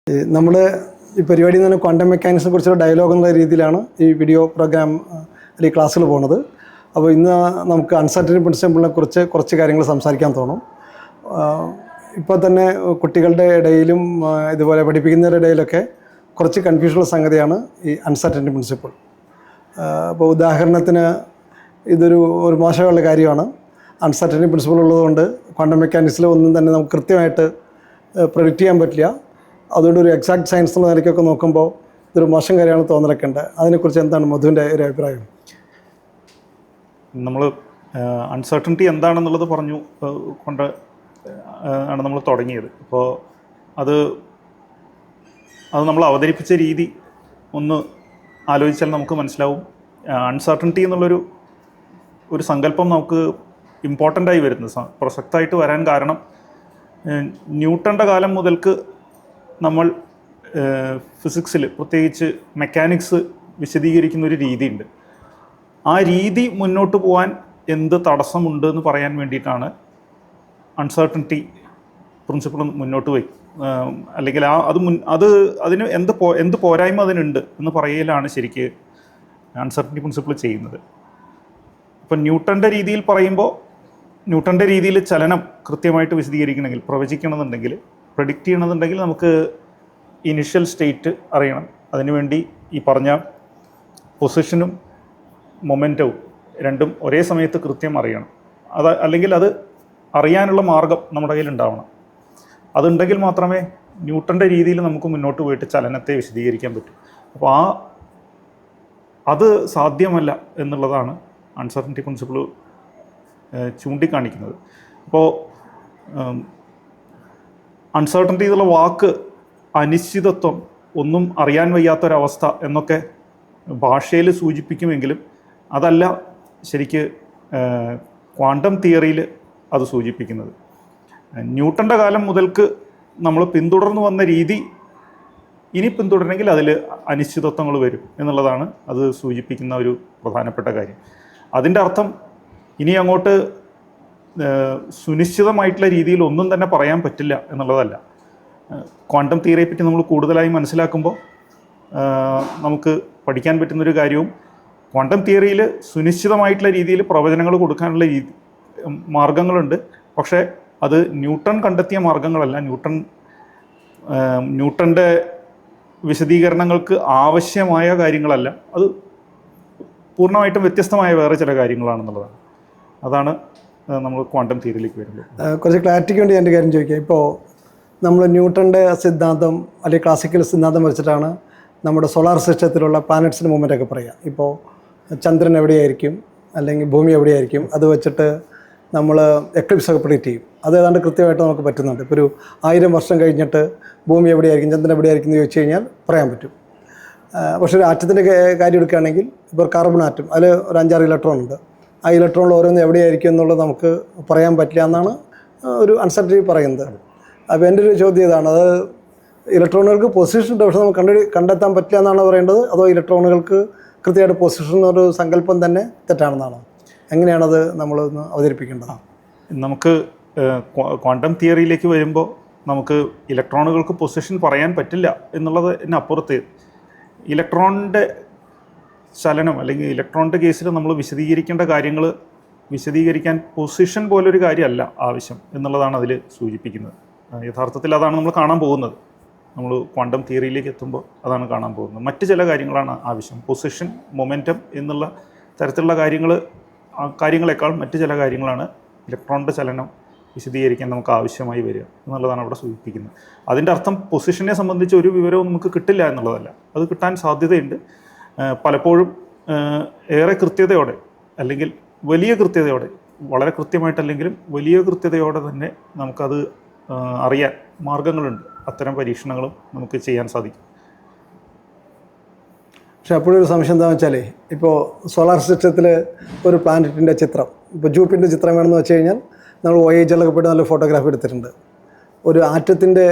നമ്മൾ ഈ പരിപാടി തന്നെ ക്വാണ്ടം മെക്കാനിക്സിനെ കുറിച്ചുള്ള ഡയലോഗ് എന്നുള്ള രീതിയിലാണ് ഈ വീഡിയോ പ്രോഗ്രാം അല്ലെങ്കിൽ ക്ലാസ്സിൽ പോകുന്നത്. അപ്പോൾ ഇന്ന് നമുക്ക് അൺസർട്ടനിറ്റി പ്രിൻസിപ്പിളിനെ കുറിച്ച് കുറച്ച് കാര്യങ്ങൾ സംസാരിക്കാൻ തോന്നും. ഇപ്പോൾ തന്നെ കുട്ടികളുടെ ഇടയിലും ഇതുപോലെ പഠിപ്പിക്കുന്നവരുടെ ഇടയിലൊക്കെ കുറച്ച് കൺഫ്യൂഷനുള്ള സംഗതിയാണ് ഈ അൺസർട്ടനിറ്റി പ്രിൻസിപ്പിൾ. അപ്പോൾ ഉദാഹരണത്തിന് ഇതൊരു മോശമുള്ള കാര്യമാണ്. അൺസർട്ടനിറ്റി പ്രിൻസിപ്പിൾ ഉള്ളതുകൊണ്ട് ക്വാണ്ടം മെക്കാനിക്സിൽ ഒന്നും തന്നെ നമുക്ക് കൃത്യമായിട്ട് പ്രെഡിക്റ്റ് ചെയ്യാൻ പറ്റില്ല. അതുകൊണ്ട് ഒരു എക്സാക്ട് സയൻസ് എന്നുള്ള നിലയ്ക്കൊക്കെ നോക്കുമ്പോൾ ഇതൊരു മോശം കാര്യമാണ് തോന്നലൊക്കെ ഉണ്ട്. അതിനെക്കുറിച്ച് എന്താണ് മധുവിൻ്റെ ഒരു അഭിപ്രായം? നമ്മൾ അൺസർട്ടനിറ്റി എന്താണെന്നുള്ളത് പറഞ്ഞു കൊണ്ട് ആണ് നമ്മൾ തുടങ്ങിയത്. അപ്പോൾ അത് നമ്മൾ അവതരിപ്പിച്ച രീതി ഒന്ന് ആലോചിച്ചാൽ നമുക്ക് മനസ്സിലാവും. അൺസർട്ടനിറ്റി എന്നുള്ളൊരു സങ്കല്പം നമുക്ക് ഇമ്പോർട്ടൻ്റായി വരുന്നത്, പ്രസക്തമായിട്ട് വരാൻ കാരണം ന്യൂട്ടൻ്റെ കാലം മുതൽക്ക് നമ്മൾ ഫിസിക്സിൽ പ്രത്യേകിച്ച് മെക്കാനിക്സ് വിശദീകരിക്കുന്ന ഒരു രീതിയുണ്ട്. ആ രീതി മുന്നോട്ട് പോകാൻ എന്ത് തടസ്സമുണ്ട് എന്ന് പറയാൻ വേണ്ടിയിട്ടാണ് അൺസർട്ടനിറ്റി പ്രിൻസിപ്പിൾ മുന്നോട്ട് പോയി, അല്ലെങ്കിൽ അതിന് എന്ത് പോരായ്മ അതിനുണ്ട് എന്ന് പറയലാണ് ശരിക്ക് അൺസർട്ടനിറ്റി പ്രിൻസിപ്പിൾ ചെയ്യുന്നത്. ഇപ്പം ന്യൂട്ടൻ്റെ രീതിയിൽ പറയുമ്പോൾ, ന്യൂട്ടൻ്റെ രീതിയിൽ ചലനം കൃത്യമായിട്ട് വിശദീകരിക്കണമെങ്കിൽ, പ്രവചിക്കണമെന്നുണ്ടെങ്കിൽ, പ്രെഡിക്റ്റ് ചെയ്യണമെന്നുണ്ടെങ്കിൽ നമുക്ക് ഇനിഷ്യൽ സ്റ്റേറ്റ് അറിയണം. അതിനുവേണ്ടി ഈ പറഞ്ഞ പൊസിഷനും മൊമെൻറ്റവും രണ്ടും ഒരേ സമയത്ത് കൃത്യം അറിയണം. അല്ലെങ്കിൽ അത് അറിയാനുള്ള മാർഗം നമ്മുടെ കയ്യിൽ ഉണ്ടാവണം. അതുണ്ടെങ്കിൽ മാത്രമേ ന്യൂട്ടൻ്റെ രീതിയിൽ നമുക്ക് മുന്നോട്ട് പോയിട്ട് ചലനത്തെ വിശദീകരിക്കാൻ പറ്റൂ. അപ്പോൾ അത് സാധ്യമല്ല എന്നുള്ളതാണ് അൺസർട്ടനിറ്റി പ്രിൻസിപ്പിൾ ചൂണ്ടിക്കാണിക്കുന്നത്. അപ്പോൾ അൺസർട്ടനിറ്റി എന്നുള്ള വാക്ക് അനിശ്ചിതത്വം, ഒന്നും അറിയാൻ വയ്യാത്തൊരവസ്ഥ എന്നൊക്കെ ഭാഷയിൽ സൂചിപ്പിക്കുമെങ്കിലും അതല്ല ശരിക്ക് ക്വാണ്ടം തിയറിയിൽ അത് സൂചിപ്പിക്കുന്നത്. ന്യൂട്ടൻ്റെ കാലം മുതൽക്ക് നമ്മൾ പിന്തുടർന്നു വന്ന രീതി ഇനി പിന്തുടരണമെങ്കിൽ അതിൽ അനിശ്ചിതത്വങ്ങൾ വരും എന്നുള്ളതാണ് അത് സൂചിപ്പിക്കുന്ന ഒരു പ്രധാനപ്പെട്ട കാര്യം. അതിൻ്റെ അർത്ഥം ഇനി അങ്ങോട്ട് സുനിശ്ചിതമായിട്ടുള്ള രീതിയിൽ ഒന്നും തന്നെ പറയാൻ പറ്റില്ല എന്നുള്ളതല്ല. ക്വാണ്ടം തിയറിയെ പറ്റി നമ്മൾ കൂടുതലായി മനസ്സിലാക്കുമ്പോൾ നമുക്ക് പഠിക്കാൻ പറ്റുന്നൊരു കാര്യവും, ക്വാണ്ടം തിയറിയിൽ സുനിശ്ചിതമായിട്ടുള്ള രീതിയിൽ പ്രവചനങ്ങൾ കൊടുക്കാനുള്ള മാർഗങ്ങളുണ്ട്. പക്ഷേ അത് ന്യൂട്ടൺ കണ്ടെത്തിയ മാർഗങ്ങളല്ല, ന്യൂട്ടൻ്റെ വിശദീകരണങ്ങൾക്ക് ആവശ്യമായ കാര്യങ്ങളല്ല, അത് പൂർണ്ണമായിട്ടും വ്യത്യസ്തമായ വേറെ ചില കാര്യങ്ങളാണെന്നുള്ളതാണ്. അതാണ് നമ്മൾ ക്വാണ്ടം തിയറിയിലേക്ക് വരുന്നത്. കുറച്ച് ക്ലാരിറ്റിക്ക് വേണ്ടി എൻ്റെ കാര്യം ചോദിക്കാം. ഇപ്പോൾ നമ്മൾ ന്യൂട്ടൻ്റെ സിദ്ധാന്തം അല്ലെങ്കിൽ ക്ലാസിക്കൽ സിദ്ധാന്തം വെച്ചിട്ടാണ് നമ്മുടെ സോളാർ സിസ്റ്റത്തിലുള്ള പ്ലാനറ്റ്സിൻ്റെ മൂവ്മെൻ്റൊക്കെ പറയുക. ഇപ്പോൾ ചന്ദ്രൻ എവിടെയായിരിക്കും അല്ലെങ്കിൽ ഭൂമി എവിടെയായിരിക്കും, അത് വെച്ചിട്ട് നമ്മൾ എക്ലിപ്സൊക്കെ പ്രെഡിക്റ്റ് ചെയ്യും. അത് ഏതാണ്ട് കൃത്യമായിട്ട് നമുക്ക് പറ്റുന്നുണ്ട്. ഇപ്പോൾ ഒരു 1000 വർഷം കഴിഞ്ഞിട്ട് ഭൂമി എവിടെയായിരിക്കും, ചന്ദ്രൻ എവിടെയായിരിക്കും എന്ന് ചോദിച്ചു കഴിഞ്ഞാൽ പറയാൻ പറ്റും. പക്ഷേ ഒരു ആറ്റത്തിൻ്റെ കാര്യം എടുക്കുകയാണെങ്കിൽ, ഇപ്പോൾ കാർബൺ ആറ്റം, അതിൽ ഒരു 5-6 ഇലക്ട്രോൺ ഉണ്ട്. ആ ഇലക്ട്രോണിൽ ഓരോന്നും എവിടെയായിരിക്കും എന്നുള്ളത് നമുക്ക് പറയാൻ പറ്റില്ല എന്നാണ് ഒരു അൺസർട്ടനിറ്റി പറയുന്നത്. അപ്പോൾ എൻ്റെ ഒരു ചോദ്യം ഇതാണ്, അത് ഇലക്ട്രോണുകൾക്ക് പൊസിഷൻ ഉണ്ട്, പക്ഷേ നമുക്ക് കണ്ടെത്താൻ പറ്റില്ല എന്നാണ് പറയേണ്ടത്, അതോ ഇലക്ട്രോണുകൾക്ക് കൃത്യമായിട്ട് പൊസിഷൻ എന്നൊരു സങ്കല്പം തന്നെ തെറ്റാണെന്നാണോ? എങ്ങനെയാണത് നമ്മളൊന്ന് അവതരിപ്പിക്കേണ്ടത്? നമുക്ക് ക്വാണ്ടം തിയറിയിലേക്ക് വരുമ്പോൾ നമുക്ക് ഇലക്ട്രോണുകൾക്ക് പൊസിഷൻ പറയാൻ പറ്റില്ല എന്നുള്ളതിനപ്പുറത്ത് ഇലക്ട്രോണിൻ്റെ ചലനം അല്ലെങ്കിൽ ഇലക്ട്രോണിൻ്റെ കേസിൽ നമ്മൾ വിശദീകരിക്കേണ്ട കാര്യങ്ങൾ വിശദീകരിക്കാൻ പൊസിഷൻ പോലൊരു കാര്യമല്ല ആവശ്യം എന്നുള്ളതാണ് അതിൽ സൂചിപ്പിക്കുന്നത്. യഥാർത്ഥത്തിൽ അതാണ് നമ്മൾ കാണാൻ പോകുന്നത്. നമ്മൾ ക്വാണ്ടം തിയറിയിലേക്ക് എത്തുമ്പോൾ അതാണ് കാണാൻ പോകുന്നത്. മറ്റ് ചില കാര്യങ്ങളാണ് ആവശ്യം. പൊസിഷൻ, മൊമെൻറ്റം എന്നുള്ള തരത്തിലുള്ള കാര്യങ്ങളെക്കാൾ മറ്റ് ചില കാര്യങ്ങളാണ് ഇലക്ട്രോണിൻ്റെ ചലനം വിശദീകരിക്കാൻ നമുക്ക് ആവശ്യമായി വരിക എന്നുള്ളതാണ് അവിടെ സൂചിപ്പിക്കുന്നത്. അതിൻ്റെ അർത്ഥം പൊസിഷനെ സംബന്ധിച്ച് ഒരു വിവരവും നമുക്ക് കിട്ടില്ല എന്നുള്ളതല്ല. അത് കിട്ടാൻ സാധ്യതയുണ്ട്. പലപ്പോഴും ഏറെ കൃത്യതയോടെ അല്ലെങ്കിൽ വലിയ കൃത്യതയോടെ, വളരെ കൃത്യമായിട്ടല്ലെങ്കിലും വലിയ കൃത്യതയോടെ തന്നെ നമുക്കത് അറിയാൻ മാർഗങ്ങളുണ്ട്. അത്തരം പരീക്ഷണങ്ങളും നമുക്ക് ചെയ്യാൻ സാധിക്കും. പക്ഷെ അപ്പോഴൊരു സംശയം എന്താണെന്ന് വെച്ചാൽ, ഇപ്പോൾ സോളാർ സിസ്റ്റത്തിൽ ഒരു പ്ലാനറ്റിൻ്റെ ചിത്രം, ഇപ്പോൾ ജൂപ്പിൻ്റെ ചിത്രം വേണമെന്ന് വെച്ച് കഴിഞ്ഞാൽ നമ്മൾ വോയേജറിലൊക്കെ പോയിട്ട് നല്ല ഫോട്ടോഗ്രാഫി എടുത്തിട്ടുണ്ട്. ഒരു ആറ്റത്തിൻ്റെ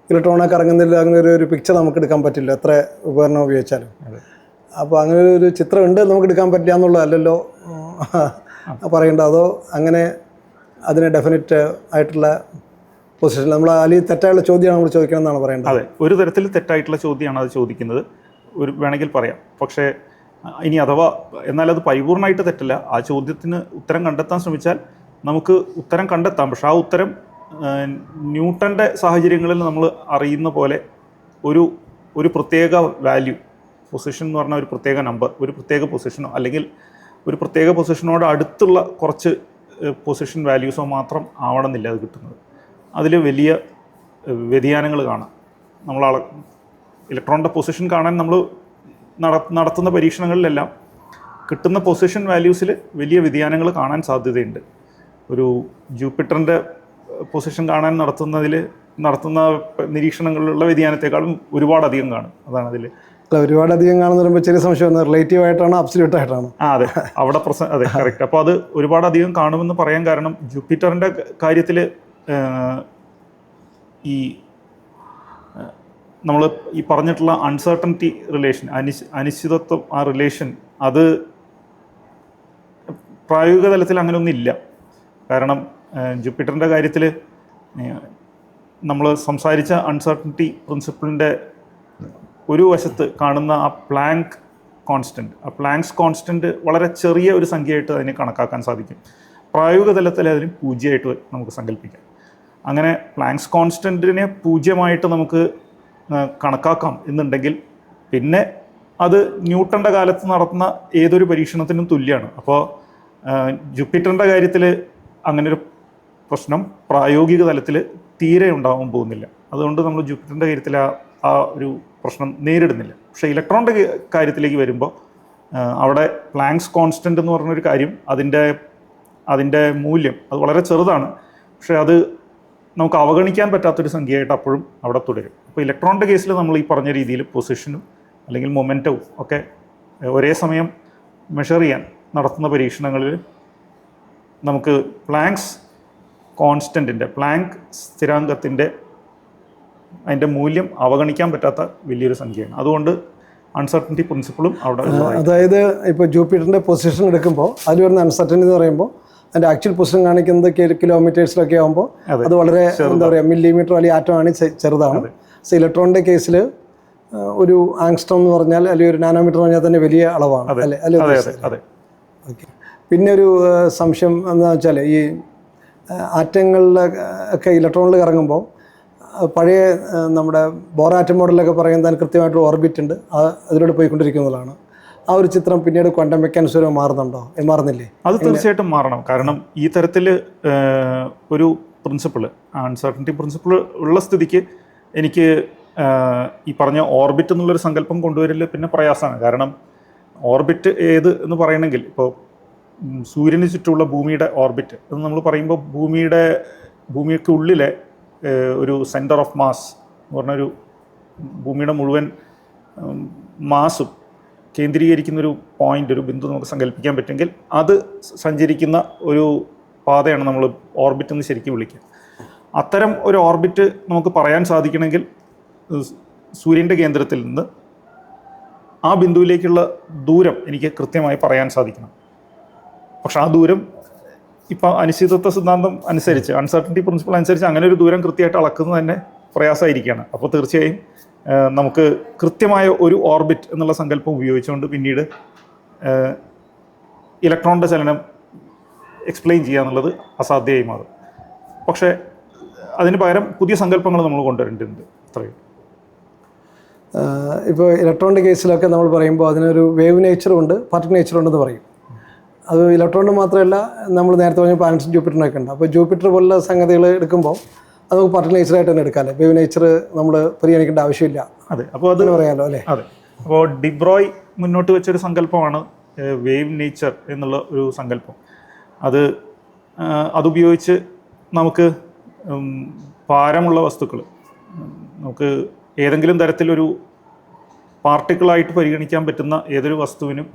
ഇലക്ട്രോണൊക്കെ ഇറങ്ങുന്നതിൽ അങ്ങനെ ഒരു പിക്ചർ നമുക്ക് എടുക്കാൻ പറ്റില്ല, എത്ര ഉപകരണം ഉപയോഗിച്ചാലും. അപ്പോൾ അങ്ങനെ ഒരു ചിത്രം ഉണ്ട്, നമുക്ക് എടുക്കാൻ പറ്റില്ല എന്നുള്ളതല്ലല്ലോ പറയേണ്ടത്. അതോ അങ്ങനെ അതിന് ഡെഫിനറ്റ് ആയിട്ടുള്ള പൊസിഷൻ നമ്മൾ അല്ലെങ്കിൽ തെറ്റായുള്ള ചോദ്യമാണ് നമ്മൾ ചോദിക്കണം എന്നാണ് പറയേണ്ടത്. അതെ, ഒരു തരത്തിൽ തെറ്റായിട്ടുള്ള ചോദ്യമാണ് അത് ചോദിക്കുന്നത്, വേണമെങ്കിൽ പറയാം. പക്ഷേ ഇനി അഥവാ എന്നാൽ അത് പരിപൂർണമായിട്ട് തെറ്റല്ല. ആ ചോദ്യത്തിന് ഉത്തരം കണ്ടെത്താൻ ശ്രമിച്ചാൽ നമുക്ക് ഉത്തരം കണ്ടെത്താം. പക്ഷെ ആ ഉത്തരം ന്യൂട്ടൻ്റെ സാഹചര്യങ്ങളിൽ നമ്മൾ അറിയുന്ന പോലെ ഒരു പ്രത്യേക വാല്യൂ, പൊസിഷൻ എന്ന് പറഞ്ഞാൽ ഒരു പ്രത്യേക നമ്പർ, ഒരു പ്രത്യേക പൊസിഷനോ അല്ലെങ്കിൽ ഒരു പ്രത്യേക പൊസിഷനോട് അടുത്തുള്ള കുറച്ച് പൊസിഷൻ വാല്യൂസോ മാത്രം ആവണമെന്നില്ല അത് കിട്ടുന്നത്. അതിൽ വലിയ വ്യതിയാനങ്ങൾ കാണാം. ഇലക്ട്രോണിൻ്റെ പൊസിഷൻ കാണാൻ നമ്മൾ നടത്തുന്ന പരീക്ഷണങ്ങളിലെല്ലാം കിട്ടുന്ന പൊസിഷൻ വാല്യൂസിൽ വലിയ വ്യതിയാനങ്ങൾ കാണാൻ സാധ്യതയുണ്ട്. ഒരു ജൂപ്പിറ്ററിൻ്റെ പൊസിഷൻ കാണാൻ നടത്തുന്ന നിരീക്ഷണങ്ങളിലുള്ള വ്യതിയാനത്തെക്കാളും ഒരുപാടധികം കാണും. അതാണ് അതിൽ ഒരുപാടധികം കാണുന്ന പറയുമ്പോൾ ചെറിയ സംശയം റിലേറ്റീവ് ആയിട്ടാണോ അബ്സല്യൂട്ട് ആയിട്ടാണോ? അതെ, അവിടെ അതെ, കറക്റ്റ്. അപ്പോൾ അത് ഒരുപാടധികം കാണുമെന്ന് പറയാൻ കാരണം ജൂപ്പിറ്ററിൻ്റെ കാര്യത്തിൽ ഈ നമ്മൾ ഈ പറഞ്ഞിട്ടുള്ള അൺസർട്ടനിറ്റി റിലേഷൻ, അനിശ്ചിതത്വം, ആ റിലേഷൻ അത് പ്രായോഗിക തലത്തിൽ അങ്ങനെയൊന്നും ഇല്ല. കാരണം ജൂപ്പിറ്ററിൻ്റെ കാര്യത്തിൽ നമ്മൾ സംസാരിച്ച അൺസർട്ടനിറ്റി പ്രിൻസിപ്പിളിൻ്റെ ഒരു വശത്ത് കാണുന്ന ആ പ്ലാങ്ക് കോൺസ്റ്റൻറ്റ് വളരെ ചെറിയ ഒരു സംഖ്യയായിട്ട് അതിനെ കണക്കാക്കാൻ സാധിക്കും. പ്രായോഗിക തലത്തിൽ അതിന് 0 നമുക്ക് സങ്കല്പിക്കാം. അങ്ങനെ പ്ലാങ്ക്സ് കോൺസ്റ്റൻറ്റിനെ 0 നമുക്ക് കണക്കാക്കാം എന്നുണ്ടെങ്കിൽ പിന്നെ അത് ന്യൂട്ടൻ്റെ കാലത്ത് നടത്തുന്ന ഏതൊരു പരീക്ഷണത്തിനും തുല്യമാണ്. അപ്പോൾ ജൂപ്പിറ്ററിൻ്റെ കാര്യത്തിൽ അങ്ങനൊരു പ്രശ്നം പ്രായോഗിക തലത്തിൽ തീരെ ഉണ്ടാവാൻ പോകുന്നില്ല. അതുകൊണ്ട് നമ്മൾ ജൂപ്പിറ്ററിൻ്റെ കാര്യത്തിൽ ആ ഒരു പ്രശ്നം നേരിടുന്നില്ല. പക്ഷേ ഇലക്ട്രോണിൻ്റെ കാര്യത്തിലേക്ക് വരുമ്പോൾ അവിടെ പ്ലാങ്ക്സ് കോൺസ്റ്റൻ്റ് എന്ന് പറഞ്ഞൊരു കാര്യം, അതിൻ്റെ മൂല്യം അത് വളരെ ചെറുതാണ്. പക്ഷേ അത് നമുക്ക് അവഗണിക്കാൻ പറ്റാത്തൊരു സംഖ്യയായിട്ട് അപ്പോഴും അവിടെ തുടരും. അപ്പോൾ ഇലക്ട്രോണിൻ്റെ കേസിൽ നമ്മൾ ഈ പറഞ്ഞ രീതിയിൽ പൊസിഷനും അല്ലെങ്കിൽ മൊമെൻറ്റവും ഒക്കെ ഒരേ സമയം മെഷർ ചെയ്യാൻ നടത്തുന്ന പരീക്ഷണങ്ങളിൽ നമുക്ക് പ്ലാങ്ക്സ് സ്ഥിരാങ്കത്തിൻ്റെ അതിൻ്റെ മൂല്യം അവഗണിക്കാൻ പറ്റാത്ത വലിയൊരു സംഖ്യയാണ്. അതുകൊണ്ട് അൺസർട്ടനിറ്റി പ്രിൻസിപ്പിളും അവിടെ. അതായത് ഇപ്പോൾ ജൂപ്പിറ്ററിൻ്റെ പൊസിഷൻ എടുക്കുമ്പോൾ അതിൽ വരുന്ന അൺസർട്ടനിറ്റി എന്ന് പറയുമ്പോൾ അതിൻ്റെ ആക്ച്വൽ പൊസിഷൻ കാണിക്കുന്നത് കിലോമീറ്റേഴ്സിലൊക്കെ ആകുമ്പോൾ അത് വളരെ എന്താ പറയുക മില്ലിമീറ്റർ അല്ലെങ്കിൽ ആറ്റമാണ് ചെറുതാണ്. സോ ഇലക്ട്രോണിൻ്റെ കേസിൽ ഒരു ആങ്സ്ട്രോം എന്ന് പറഞ്ഞാൽ അല്ലെങ്കിൽ ഒരു നാനോമീറ്റർ എന്ന് പറഞ്ഞാൽ തന്നെ വലിയ അളവാണ് അല്ലേ? അതെ. ഓക്കെ. പിന്നെ ഒരു സംശയം എന്താണെന്ന് വെച്ചാൽ ഈ ആറ്റങ്ങളിലൊക്കെ ഇലക്ട്രോണിൽ കറങ്ങുമ്പോൾ പഴയ നമ്മുടെ ബോർ ആറ്റം മോഡലൊക്കെ പറയുന്നത് അതിന് കൃത്യമായിട്ടൊരു ഓർബിറ്റ് ഉണ്ട്, അതിലൂടെ പോയിക്കൊണ്ടിരിക്കുന്നതാണ്. ആ ഒരു ചിത്രം പിന്നീട് ക്വാണ്ടം മെക്കാനിക്സ് വരെ മാറുന്നില്ലേ? അത് തീർച്ചയായിട്ടും മാറണം. കാരണം ഈ തരത്തിൽ ഒരു പ്രിൻസിപ്പിൾ, അൺസർട്ടനിറ്റി പ്രിൻസിപ്പിൾ ഉള്ള സ്ഥിതിക്ക് എനിക്ക് ഈ പറഞ്ഞ ഓർബിറ്റ് എന്നുള്ളൊരു സങ്കല്പം കൊണ്ടുവരില്ല പിന്നെ പ്രയാസമാണ്. കാരണം ഓർബിറ്റ് ഏത് എന്ന് പറയണമെങ്കിൽ ഇപ്പോൾ സൂര്യന് ചുറ്റുമുള്ള ഭൂമിയുടെ ഓർബിറ്റ് എന്ന് നമ്മൾ പറയുമ്പോൾ ഭൂമിക്ക് ഉള്ളിലെ ഒരു സെൻറ്റർ ഓഫ് മാസ് എന്ന് പറഞ്ഞൊരു ഭൂമിയുടെ മുഴുവൻ മാസും കേന്ദ്രീകരിക്കുന്നൊരു പോയിൻ്റ്, ഒരു ബിന്ദു നമുക്ക് സങ്കല്പിക്കാൻ പറ്റുമെങ്കിൽ അത് സഞ്ചരിക്കുന്ന ഒരു പാതയാണ് നമ്മൾ ഓർബിറ്റ് എന്ന് ശരിക്കും വിളിക്കുക. അത്തരം ഒരു ഓർബിറ്റ് നമുക്ക് പറയാൻ സാധിക്കണമെങ്കിൽ സൂര്യൻ്റെ കേന്ദ്രത്തിൽ നിന്ന് ആ ബിന്ദുവിലേക്കുള്ള ദൂരം എനിക്ക് കൃത്യമായി പറയാൻ സാധിക്കണം. പക്ഷെ ആ ദൂരം ഇപ്പോൾ അനിശ്ചിതത്വ സിദ്ധാന്തം അനുസരിച്ച്, അൺസർട്ടനിറ്റി പ്രിൻസിപ്പിൾ അനുസരിച്ച് അങ്ങനെ ഒരു ദൂരം കൃത്യമായിട്ട് അളക്കുന്നത് തന്നെ പ്രയാസമായിരിക്കുകയാണ്. അപ്പോൾ തീർച്ചയായും നമുക്ക് കൃത്യമായ ഒരു ഓർബിറ്റ് എന്നുള്ള സങ്കല്പം ഉപയോഗിച്ചുകൊണ്ട് പിന്നീട് ഇലക്ട്രോണിൻ്റെ ചലനം എക്സ്പ്ലെയിൻ ചെയ്യുക എന്നുള്ളത് അസാധ്യമായി മാറും. പക്ഷേ അതിന് പകരം പുതിയ സങ്കല്പങ്ങൾ നമ്മൾ കൊണ്ടുവരേണ്ടതുണ്ട്. അത്രയും. ഇപ്പോൾ ഇലക്ട്രോണിൻ്റെ കേസിലൊക്കെ നമ്മൾ പറയുമ്പോൾ അതിനൊരു വേവ് നേച്ചറുണ്ട്, പാർട്ടിക്കിൾ നേച്ചറുണ്ടെന്ന് പറയും. അത് ഇലക്ട്രോണിന് മാത്രമല്ല, നമ്മൾ നേരത്തെ പറഞ്ഞ പ്ലാനറ്റ്സും ജൂപ്പിറ്ററിനൊക്കെ ഉണ്ട്. അപ്പോൾ ജൂപ്പിറ്റർ പോലുള്ള സംഗതികൾ എടുക്കുമ്പോൾ അത് നമുക്ക് പാർട്ടിക്കിൾ നേച്ചറായിട്ട് തന്നെ എടുക്കാമല്ലേ? വേവ് നേച്ചർ നമ്മൾ പരിഗണിക്കേണ്ട ആവശ്യമില്ല. അതെ, അപ്പോൾ അത് പറയാമല്ലോ അല്ലേ? അതെ. അപ്പോൾ ഡിബ്രോയ് മുന്നോട്ട് വെച്ചൊരു സങ്കല്പമാണ് വേവ് നേച്ചർ എന്നുള്ള ഒരു സങ്കല്പം. അതുപയോഗിച്ച് നമുക്ക് ഭാരമുള്ള വസ്തുക്കൾ, നമുക്ക് ഏതെങ്കിലും തരത്തിലൊരു പാർട്ടിക്കിളായിട്ട് പരിഗണിക്കാൻ പറ്റുന്ന ഏതൊരു വസ്തുവിനും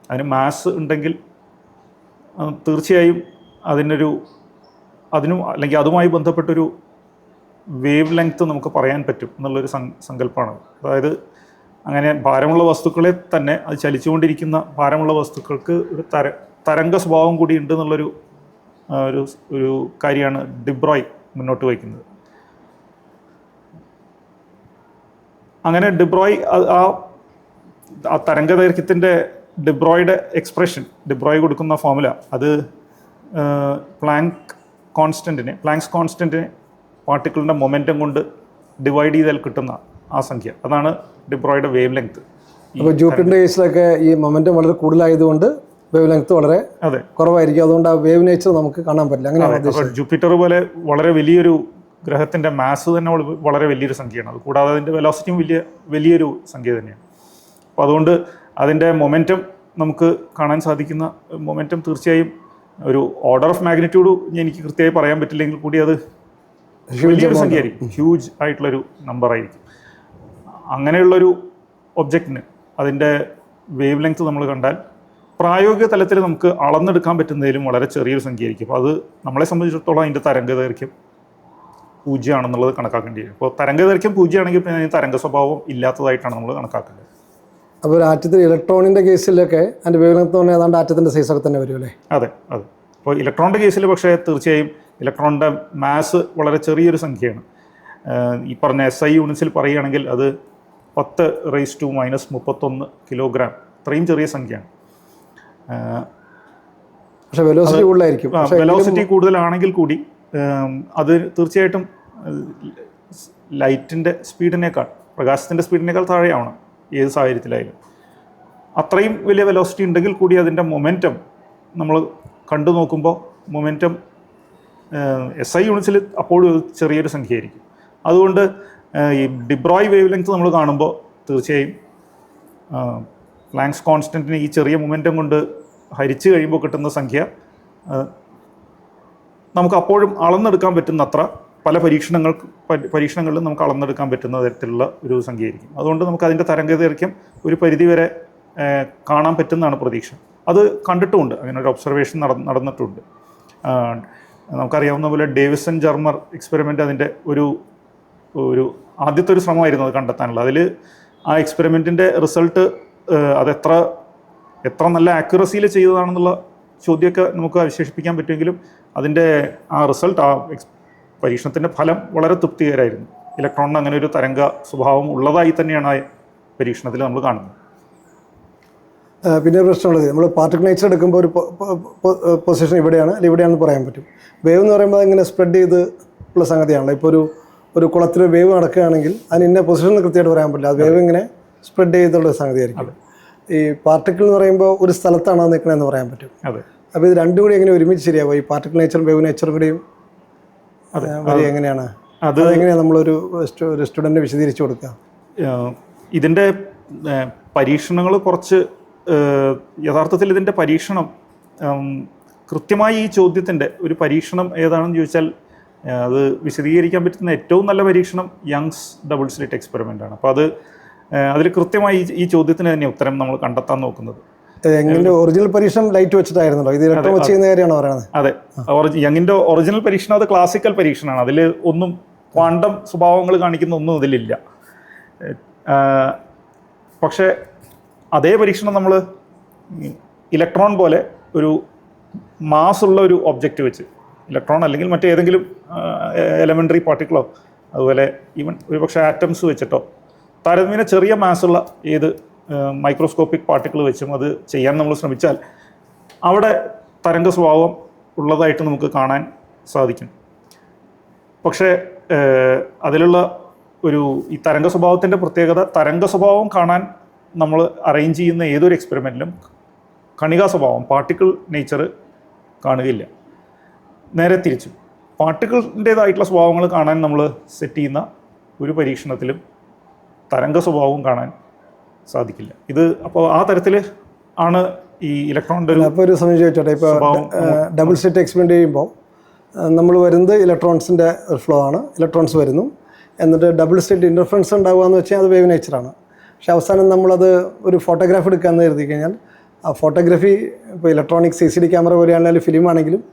അതിന് മാസ് ഉണ്ടെങ്കിൽ തീർച്ചയായും അതിനും അല്ലെങ്കിൽ അതുമായി ബന്ധപ്പെട്ടൊരു വേവ് ലെങ്ത്ത് നമുക്ക് പറയാൻ പറ്റും എന്നുള്ളൊരു സങ്കല്പമാണ്. അതായത് അങ്ങനെ ഭാരമുള്ള വസ്തുക്കളെ തന്നെ, അത് ചലിച്ചുകൊണ്ടിരിക്കുന്ന ഭാരമുള്ള വസ്തുക്കൾക്ക് ഒരു തരംഗ സ്വഭാവം കൂടി ഉണ്ട് എന്നുള്ളൊരു ഒരു കാര്യമാണ് ഡിബ്രോയ് മുന്നോട്ട് വയ്ക്കുന്നത്. അങ്ങനെ ഡിബ്രോയ് ആ തരംഗദൈർഘ്യത്തിൻ്റെ ഡിബ്രോയുടെ എക്സ്പ്രഷൻ, ഡിബ്രോയ് കൊടുക്കുന്ന ഫോർമുല, അത് പ്ലാങ്ക്സ് കോൺസ്റ്റൻറ്റിനെ പാർട്ടിക്കിളിൻ്റെ മൊമെൻറ്റം കൊണ്ട് ഡിവൈഡ് ചെയ്താൽ കിട്ടുന്ന ആ സംഖ്യ, അതാണ് ഡിബ്രോയുടെ വേവ് ലെങ്ത്. അപ്പോൾ ജൂപ്പിറ്ററിൻ്റെ കേസിലൊക്കെ ഈ മൊമെൻറ്റം വളരെ കൂടുതലായതുകൊണ്ട് വേവ് ലെങ്ത് വളരെ കുറവായിരിക്കും, അതുകൊണ്ട് ആ വേവ് നേച്ചർ നമുക്ക് കാണാൻ പറ്റില്ല. അങ്ങനെയാണ് ജൂപ്പിറ്റർ പോലെ വളരെ വലിയൊരു ഗ്രഹത്തിൻ്റെ മാസ് തന്നെ വളരെ വലിയൊരു സംഖ്യയാണ്. അത് കൂടാതെ അതിൻ്റെ വെലോസിറ്റിയും വലിയൊരു സംഖ്യ തന്നെയാണ്. അപ്പോൾ അതുകൊണ്ട് അതിൻ്റെ മൊമെൻറ്റം നമുക്ക് കാണാൻ സാധിക്കുന്ന മൊമെൻറ്റം തീർച്ചയായും ഒരു ഓർഡർ ഓഫ് മാഗ്നിറ്റ്യൂഡ് എനിക്ക് കൃത്യമായി പറയാൻ പറ്റില്ലെങ്കിൽ കൂടി അത് വലിയൊരു സംഖ്യയായിരിക്കും, ഹ്യൂജ് ആയിട്ടുള്ളൊരു നമ്പറായിരിക്കും. അങ്ങനെയുള്ളൊരു ഒബ്ജക്റ്റിന് അതിൻ്റെ വേവ് ലെങ്ത് നമ്മൾ കണ്ടാൽ പ്രായോഗിക തലത്തിൽ നമുക്ക് അളന്നെടുക്കാൻ പറ്റുന്നതിലും വളരെ ചെറിയൊരു സംഖ്യയായിരിക്കും. അപ്പോൾ അത് നമ്മളെ സംബന്ധിച്ചിടത്തോളം അതിൻ്റെ തരംഗദൈർഘ്യം 0 ആണെന്നുള്ളത് കണക്കാക്കേണ്ടി വരും. അപ്പോൾ തരംഗദൈർഘ്യം 0 ആണെങ്കിൽ പിന്നെ അതിന് തരംഗ സ്വഭാവം ഇല്ലാത്തതായിട്ടാണ് നമ്മൾ കണക്കാക്കേണ്ടത്. അപ്പോൾ ഒരു ആറ്റത്തിൽ ഇലക്ട്രോണിൻ്റെ കേസിലൊക്കെ അതിൻ്റെ വേവ് ലെങ്ത് പറഞ്ഞാൽ ഏതാണ്ട് ആറ്റത്തിൻ്റെ സൈസൊക്കെ തന്നെ വരും അല്ലേ? അതെ. അപ്പോൾ ഇലക്ട്രോണിൻ്റെ കേസിൽ പക്ഷേ തീർച്ചയായും ഇലക്ട്രോണിൻ്റെ മാസ് വളരെ ചെറിയൊരു സംഖ്യയാണ്. ഈ പറഞ്ഞ SI യൂണിറ്റ്സിൽ പറയുകയാണെങ്കിൽ അത് 10⁻⁻31 കിലോഗ്രാം, അത്രയും ചെറിയ സംഖ്യയാണ്. പക്ഷേ വെലോസിറ്റി കൂടുതലായിരിക്കും. വെലോസിറ്റി കൂടുതലാണെങ്കിൽ കൂടി അത് തീർച്ചയായിട്ടും ലൈറ്റിൻ്റെ സ്പീഡിനേക്കാൾ, പ്രകാശത്തിൻ്റെ സ്പീഡിനേക്കാൾ താഴെയാവണം ഏത് സാഹചര്യത്തിലായാലും. അത്രയും വലിയ വെലോസിറ്റി ഉണ്ടെങ്കിൽ കൂടി അതിൻ്റെ മൊമെൻറ്റം നമ്മൾ കണ്ടു നോക്കുമ്പോൾ മൊമെൻറ്റം SI യൂണിറ്റ്സിൽ അപ്പോഴും ചെറിയൊരു സംഖ്യയായിരിക്കും. അതുകൊണ്ട് ഈ ഡിബ്രോയ് വേവ് ലെങ്ത് നമ്മൾ കാണുമ്പോൾ തീർച്ചയായും പ്ലാങ്ക്സ് കോൺസ്റ്റൻറ്റിന് ഈ ചെറിയ മൊമെൻറ്റം കൊണ്ട് ഹരിച്ച് കഴിയുമ്പോൾ കിട്ടുന്ന സംഖ്യ നമുക്ക് അപ്പോഴും അളന്നെടുക്കാൻ പറ്റുന്ന അത്ര പല പരീക്ഷണങ്ങളിലും നമുക്ക് അളന്നെടുക്കാൻ പറ്റുന്ന തരത്തിലുള്ള ഒരു സംഖ്യയായിരിക്കും. അതുകൊണ്ട് നമുക്ക് അതിൻ്റെ തരംഗദൈർഘ്യം ഒരു പരിധിവരെ കാണാൻ പറ്റുന്നതാണ് പ്രതീക്ഷ. അത് കണ്ടിട്ടുമുണ്ട്, അങ്ങനെ ഒരു ഒബ്സർവേഷൻ നടന്നിട്ടുണ്ട്. നമുക്കറിയാവുന്ന പോലെ ഡേവിസൺ ജർമർ എക്സ്പെരിമെൻ്റ് അതിൻ്റെ ഒരു ആദ്യത്തെ ഒരു ശ്രമമായിരുന്നു അത് കണ്ടെത്താനുള്ളത്. അതിൽ ആ എക്സ്പെരിമെൻറ്റിൻ്റെ റിസൾട്ട് അതെത്ര നല്ല ആക്യുറസിയിൽ ചെയ്തതാണെന്നുള്ള ചോദ്യമൊക്കെ നമുക്ക് വിശേഷിപ്പിക്കാൻ പറ്റുമെങ്കിലും അതിൻ്റെ ആ റിസൾട്ട്, ആ പരീക്ഷണത്തിൻ്റെ ഫലം വളരെ തൃപ്തികരമായിരുന്നു. ഇലക്ട്രോണിന് അങ്ങനെ ഒരു തരംഗ സ്വഭാവം ഉള്ളതായി തന്നെയാണ് ആ പരീക്ഷണത്തിൽ നമ്മൾ കാണുന്നത്. പിന്നെ ഒരു പ്രശ്നമുള്ളത്, നമ്മൾ പാർട്ടിക്കിൾ നേച്ചർ എടുക്കുമ്പോൾ ഒരു പൊസിഷൻ ഇവിടെയാണ് അല്ലെങ്കിൽ ഇവിടെയാണെന്ന് പറയാൻ പറ്റും. വേവ് എന്ന് പറയുമ്പോൾ അതിങ്ങനെ സ്പ്രെഡ് ചെയ്ത് ഉള്ള സംഗതിയാണല്ലോ. ഇപ്പോൾ ഒരു കുളത്തിൽ വേവ് നടക്കുകയാണെങ്കിൽ അതിന് ഇന്ന പൊസിഷൻ കൃത്യമായിട്ട് പറയാൻ പറ്റില്ല, അത് വേവ് ഇങ്ങനെ സ്പ്രെഡ് ചെയ്തുള്ള സംഗതിയായിരിക്കും. ഈ പാർട്ടിക്കിൾ എന്ന് പറയുമ്പോൾ ഒരു സ്ഥലത്താണ് അത് നിൽക്കണമെന്ന് പറയാൻ പറ്റും. അപ്പോൾ ഇത് രണ്ടും കൂടി എങ്ങനെ ഒരുമിച്ച് ശരിയാവും? ഈ പാർട്ടിക്കിൾ നേച്ചറും വേവ് നേച്ചറും കൂടിയും എങ്ങനെയാണ് അതെങ്ങനെയാണ് നമ്മളൊരു സ്റ്റുഡൻറ്റിന് വിശദീകരിച്ച് കൊടുക്കുക? ഇതിൻ്റെ പരീക്ഷണങ്ങൾ കുറച്ച് യഥാർത്ഥത്തിൽ ഇതിൻ്റെ പരീക്ഷണം കൃത്യമായി ഈ ചോദ്യത്തിൻ്റെ ഒരു പരീക്ഷണം ഏതാണെന്ന് ചോദിച്ചാൽ അത് വിശദീകരിക്കാൻ പറ്റുന്ന ഏറ്റവും നല്ല പരീക്ഷണം യങ്സ് ഡബിൾ സ്ലിറ്റ് എക്സ്പെരിമെൻ്റാണ്. അപ്പോൾ അതിൽ കൃത്യമായി ഈ ചോദ്യത്തിന് തന്നെ ഉത്തരം നമ്മൾ കണ്ടെത്താൻ നോക്കുന്നത്. യങ്ങിൻ്റെ ഒറിജിനൽ പരീക്ഷണം ലൈറ്റ് വെച്ചിട്ടായിരുന്നല്ലോ, ഇത് ഇലക്ട്രോൺ വെച്ച് ചെയ്യുന്ന കാര്യമാണോ പറയുന്നത്? അതെ, യങ്ങിൻ്റെ ഒറിജിനൽ പരീക്ഷണം അത് ക്ലാസിക്കൽ പരീക്ഷണമാണ്. അതിൽ ഒന്നും ക്വാണ്ടം സ്വഭാവങ്ങൾ കാണിക്കുന്ന ഒന്നും ഇതിലില്ല. പക്ഷേ അതേ പരീക്ഷണം നമ്മൾ ഇലക്ട്രോൺ പോലെ ഒരു മാസുള്ള ഒരു ഒബ്ജക്റ്റ് വെച്ച്, ഇലക്ട്രോൺ അല്ലെങ്കിൽ മറ്റേതെങ്കിലും എലമെൻ്ററി പാർട്ടിക്കിളോ അതുപോലെ ഈവൻ ഒരു പക്ഷേ ആറ്റംസ് വെച്ചിട്ടോ താരതമ്യേന ചെറിയ മാസുള്ള ഏത് മൈക്രോസ്കോപ്പിക് പാർട്ടിക്കിൾ വെച്ചും അത് ചെയ്യാൻ നമ്മൾ ശ്രമിച്ചാൽ അവിടെ തരംഗ സ്വഭാവം ഉള്ളതായിട്ട് നമുക്ക് കാണാൻ സാധിക്കും. പക്ഷേ അതിലുള്ള ഈ തരംഗ സ്വഭാവത്തിൻ്റെ പ്രത്യേകത, തരംഗ സ്വഭാവം കാണാൻ നമ്മൾ അറേഞ്ച് ചെയ്യുന്ന ഏതൊരു എക്സ്പെരിമെൻറ്റിലും കണികാ സ്വഭാവം, പാർട്ടിക്കിൾ നേച്ചർ കാണുകയില്ല. നേരെ തിരിച്ചും പാർട്ടിക്കിളിൻ്റേതായിട്ടുള്ള സ്വഭാവങ്ങൾ കാണാൻ നമ്മൾ സെറ്റ് ചെയ്യുന്ന ഒരു പരീക്ഷണത്തിലും തരംഗ സ്വഭാവവും കാണാൻ സാധിക്കില്ല. ഇത് അപ്പോൾ ആ തരത്തിൽ ആണ് ഈ ഇലക്ട്രോണിൻ്റെ അപ്പോൾ ഒരു സമയം ചോദിച്ചോട്ടെ, ഇപ്പോൾ ഡബിൾ സ്ലിറ്റ് എക്സ്പെരിമെൻ്റ് ചെയ്യുമ്പോൾ നമ്മൾ വരുന്നത് ഇലക്ട്രോൺസിൻ്റെ ഫ്ലോ ആണ്, ഇലക്ട്രോൺസ് വരുന്നു, എന്നിട്ട് ഡബിൾ സ്ലിറ്റ് ഇൻ്റർഫറൻസ് ഉണ്ടാവുക എന്ന് വെച്ചാൽ അത് വേവ് നേച്ചറാണ്. പക്ഷേ അവസാനം നമ്മളത് ഒരു ഫോട്ടോഗ്രാഫ് എടുക്കാമെന്ന് കരുതി കഴിഞ്ഞാൽ ആ ഫോട്ടോഗ്രാഫി ഇപ്പോൾ ഇലക്ട്രോണിക് CCD ക്യാമറ പോലെയാണെങ്കിലും ഫിലിം ആണെങ്കിലും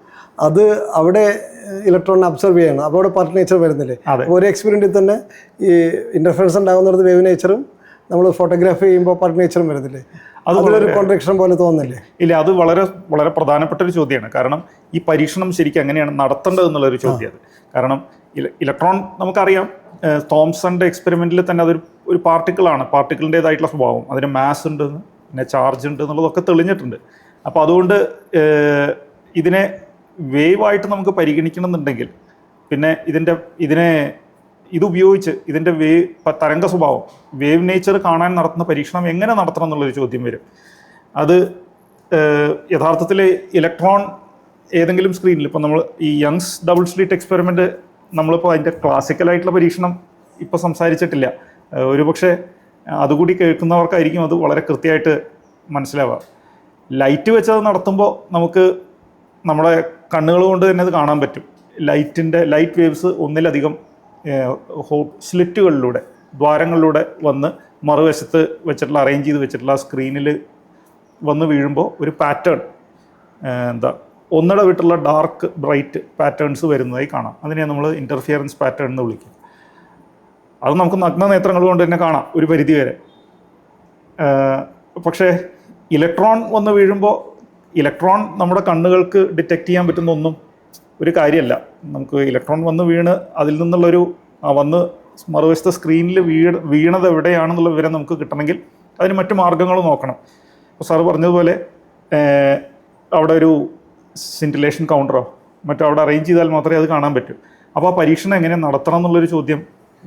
അത് അവിടെ ഇലക്ട്രോണിനെ അബ്സർവ് ചെയ്യണം. അപ്പോൾ അവിടെ പാർട്ടിക്കിൾ നേച്ചർ വരുന്നില്ലേ? അപ്പോൾ ഒരു എക്സ്പെരിമെൻറ്റിൽ തന്നെ ഈ ഇൻ്റർഫറൻസ് ഉണ്ടാകുന്നിടത്ത് വേവ് നേച്ചറും നമ്മൾ ഫോട്ടോഗ്രാഫി ചെയ്യുമ്പോൾ പാർട്ടിക്കിൾ നേച്ചറും വരുന്നില്ലേ? അതൊരു കോൺട്രാക്ഷൻ പോലെ തോന്നുന്നില്ലേ? ഇല്ല, അത് വളരെ വളരെ പ്രധാനപ്പെട്ട ഒരു ചോദ്യമാണ്. കാരണം ഈ പരീക്ഷണം ശരിക്കും എങ്ങനെയാണ് നടത്തേണ്ടത് എന്നുള്ളൊരു ചോദ്യം അത്. കാരണം ഇലക്ട്രോൺ നമുക്കറിയാം തോംസന്റെ എക്സ്പെരിമെന്റിൽ തന്നെ അതൊരു ഒരു പാർട്ടിക്കിളിൻ്റെതായിട്ടുള്ള സ്വഭാവം, അതിന് മാസ് ഉണ്ട്, പിന്നെ ചാർജ് ഉണ്ട് എന്നുള്ളതൊക്കെ തെളിഞ്ഞിട്ടുണ്ട്. അപ്പോൾ അതുകൊണ്ട് ഇതിനെ വേവായിട്ട് നമുക്ക് പരിഗണിക്കണമെന്നുണ്ടെങ്കിൽ പിന്നെ ഇതുപയോഗിച്ച് ഇതിൻ്റെ തരംഗ സ്വഭാവം, വേവ് നേച്ചർ കാണാൻ നടത്തുന്ന പരീക്ഷണം എങ്ങനെ നടത്തണം എന്നുള്ളൊരു ചോദ്യം വരും. അത് യഥാർത്ഥത്തിൽ ഇലക്ട്രോൺ ഏതെങ്കിലും സ്ക്രീനിൽ ഇപ്പോൾ നമ്മൾ ഈ യങ്സ് ഡബിൾ സ്ലിറ്റ് എക്സ്പെരിമെൻറ്റ് നമ്മളിപ്പോൾ അതിൻ്റെ ക്ലാസിക്കലായിട്ടുള്ള പരീക്ഷണം ഇപ്പോൾ സംസാരിച്ചിട്ടില്ല. ഒരുപക്ഷെ അതുകൂടി കേൾക്കുന്നവർക്കായിരിക്കും അത് വളരെ കൃത്യമായിട്ട് മനസ്സിലാവുക. ലൈറ്റ് വെച്ചത് നടത്തുമ്പോൾ നമുക്ക് നമ്മുടെ കണ്ണുകൾ കൊണ്ട് തന്നെ അത് കാണാൻ പറ്റും. ലൈറ്റ് വേവ്സ് ഒന്നിലധികം സ്ലിറ്റുകളിലൂടെ, ദ്വാരങ്ങളിലൂടെ വന്ന് മറുവശത്ത് വെച്ചിട്ടുള്ള അറേഞ്ച് ചെയ്ത് വെച്ചിട്ടുള്ള സ്ക്രീനിൽ വന്ന് വീഴുമ്പോൾ ഒരു പാറ്റേൺ, ഒന്നിടവിട്ടുള്ള ഡാർക്ക് ബ്രൈറ്റ് പാറ്റേൺസ് വരുന്നതായി കാണാം. അതിനെ നമ്മൾ ഇൻ്റർഫിയറൻസ് പാറ്റേൺ എന്ന് വിളിക്കും. അത് നമുക്ക് നഗ്ന നേത്രങ്ങൾ കൊണ്ട് തന്നെ കാണാം ഒരു പരിധി വരെ. പക്ഷേ ഇലക്ട്രോൺ വന്ന് വീഴുമ്പോൾ ഇലക്ട്രോൺ നമ്മുടെ കണ്ണുകൾക്ക് ഡിറ്റക്റ്റ് ചെയ്യാൻ പറ്റുന്ന ഒന്നും ഒരു കാര്യമല്ല. നമുക്ക് ഇലക്ട്രോൺ വന്ന് വീണ് അതിൽ നിന്നുള്ളൊരു വന്ന് മറുവശത്തെ സ്ക്രീനിൽ വീണത് എവിടെയാണെന്നുള്ള വിവരം നമുക്ക് കിട്ടണമെങ്കിൽ അതിന് മറ്റു മാർഗ്ഗങ്ങൾ നോക്കണം. അപ്പോൾ സാറ് പറഞ്ഞതുപോലെ അവിടെ ഒരു സിൻറ്റിലേഷൻ കൗണ്ടറോ മറ്റോ അവിടെ അറേഞ്ച് ചെയ്താൽ മാത്രമേ അത് കാണാൻ പറ്റൂ. അപ്പോൾ ആ പരീക്ഷണം എങ്ങനെ നടത്തണം എന്നുള്ളൊരു ചോദ്യം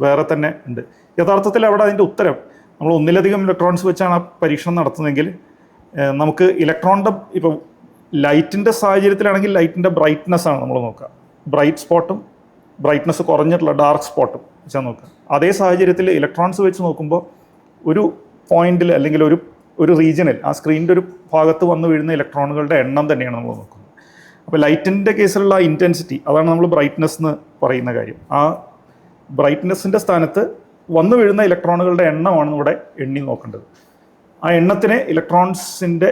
വേറെ തന്നെ ഉണ്ട്. യഥാർത്ഥത്തിൽ അവിടെ അതിൻ്റെ ഉത്തരം, നമ്മൾ ഒന്നിലധികം ഇലക്ട്രോൺസ് വെച്ചാണ് ആ പരീക്ഷണം നടത്തുന്നതെങ്കിൽ നമുക്ക് ഇലക്ട്രോണിൻ്റെ ഇപ്പോൾ ലൈറ്റിൻ്റെ സാഹചര്യത്തിലാണെങ്കിൽ ലൈറ്റിൻ്റെ ബ്രൈറ്റ്നെസ് ആണ് നമ്മൾ നോക്കുക. ബ്രൈറ്റ് സ്പോട്ടും ബ്രൈറ്റ്നെസ് കുറഞ്ഞിട്ടുള്ള ഡാർക്ക് സ്പോട്ടും വെച്ചാൽ നോക്കുക. അതേ സാഹചര്യത്തിൽ ഇലക്ട്രോൺസ് വെച്ച് നോക്കുമ്പോൾ ഒരു പോയിന്റിൽ അല്ലെങ്കിൽ ഒരു റീജിയനിൽ ആ സ്ക്രീനിൻ്റെ ഒരു ഭാഗത്ത് വന്ന് വീഴുന്ന ഇലക്ട്രോണുകളുടെ എണ്ണം തന്നെയാണ് നമ്മൾ നോക്കുന്നത്. അപ്പോൾ ലൈറ്റിൻ്റെ കേസിലുള്ള ഇൻറ്റൻസിറ്റി, അതാണ് നമ്മൾ ബ്രൈറ്റ്നെസ് എന്ന് പറയുന്ന കാര്യം. ആ ബ്രൈറ്റ്നെസ്സിൻ്റെ സ്ഥാനത്ത് വന്നു വീഴുന്ന ഇലക്ട്രോണുകളുടെ എണ്ണമാണ് ഇവിടെ എണ്ണി നോക്കേണ്ടത്. ആ എണ്ണത്തിനെ ഇലക്ട്രോൺസിൻ്റെ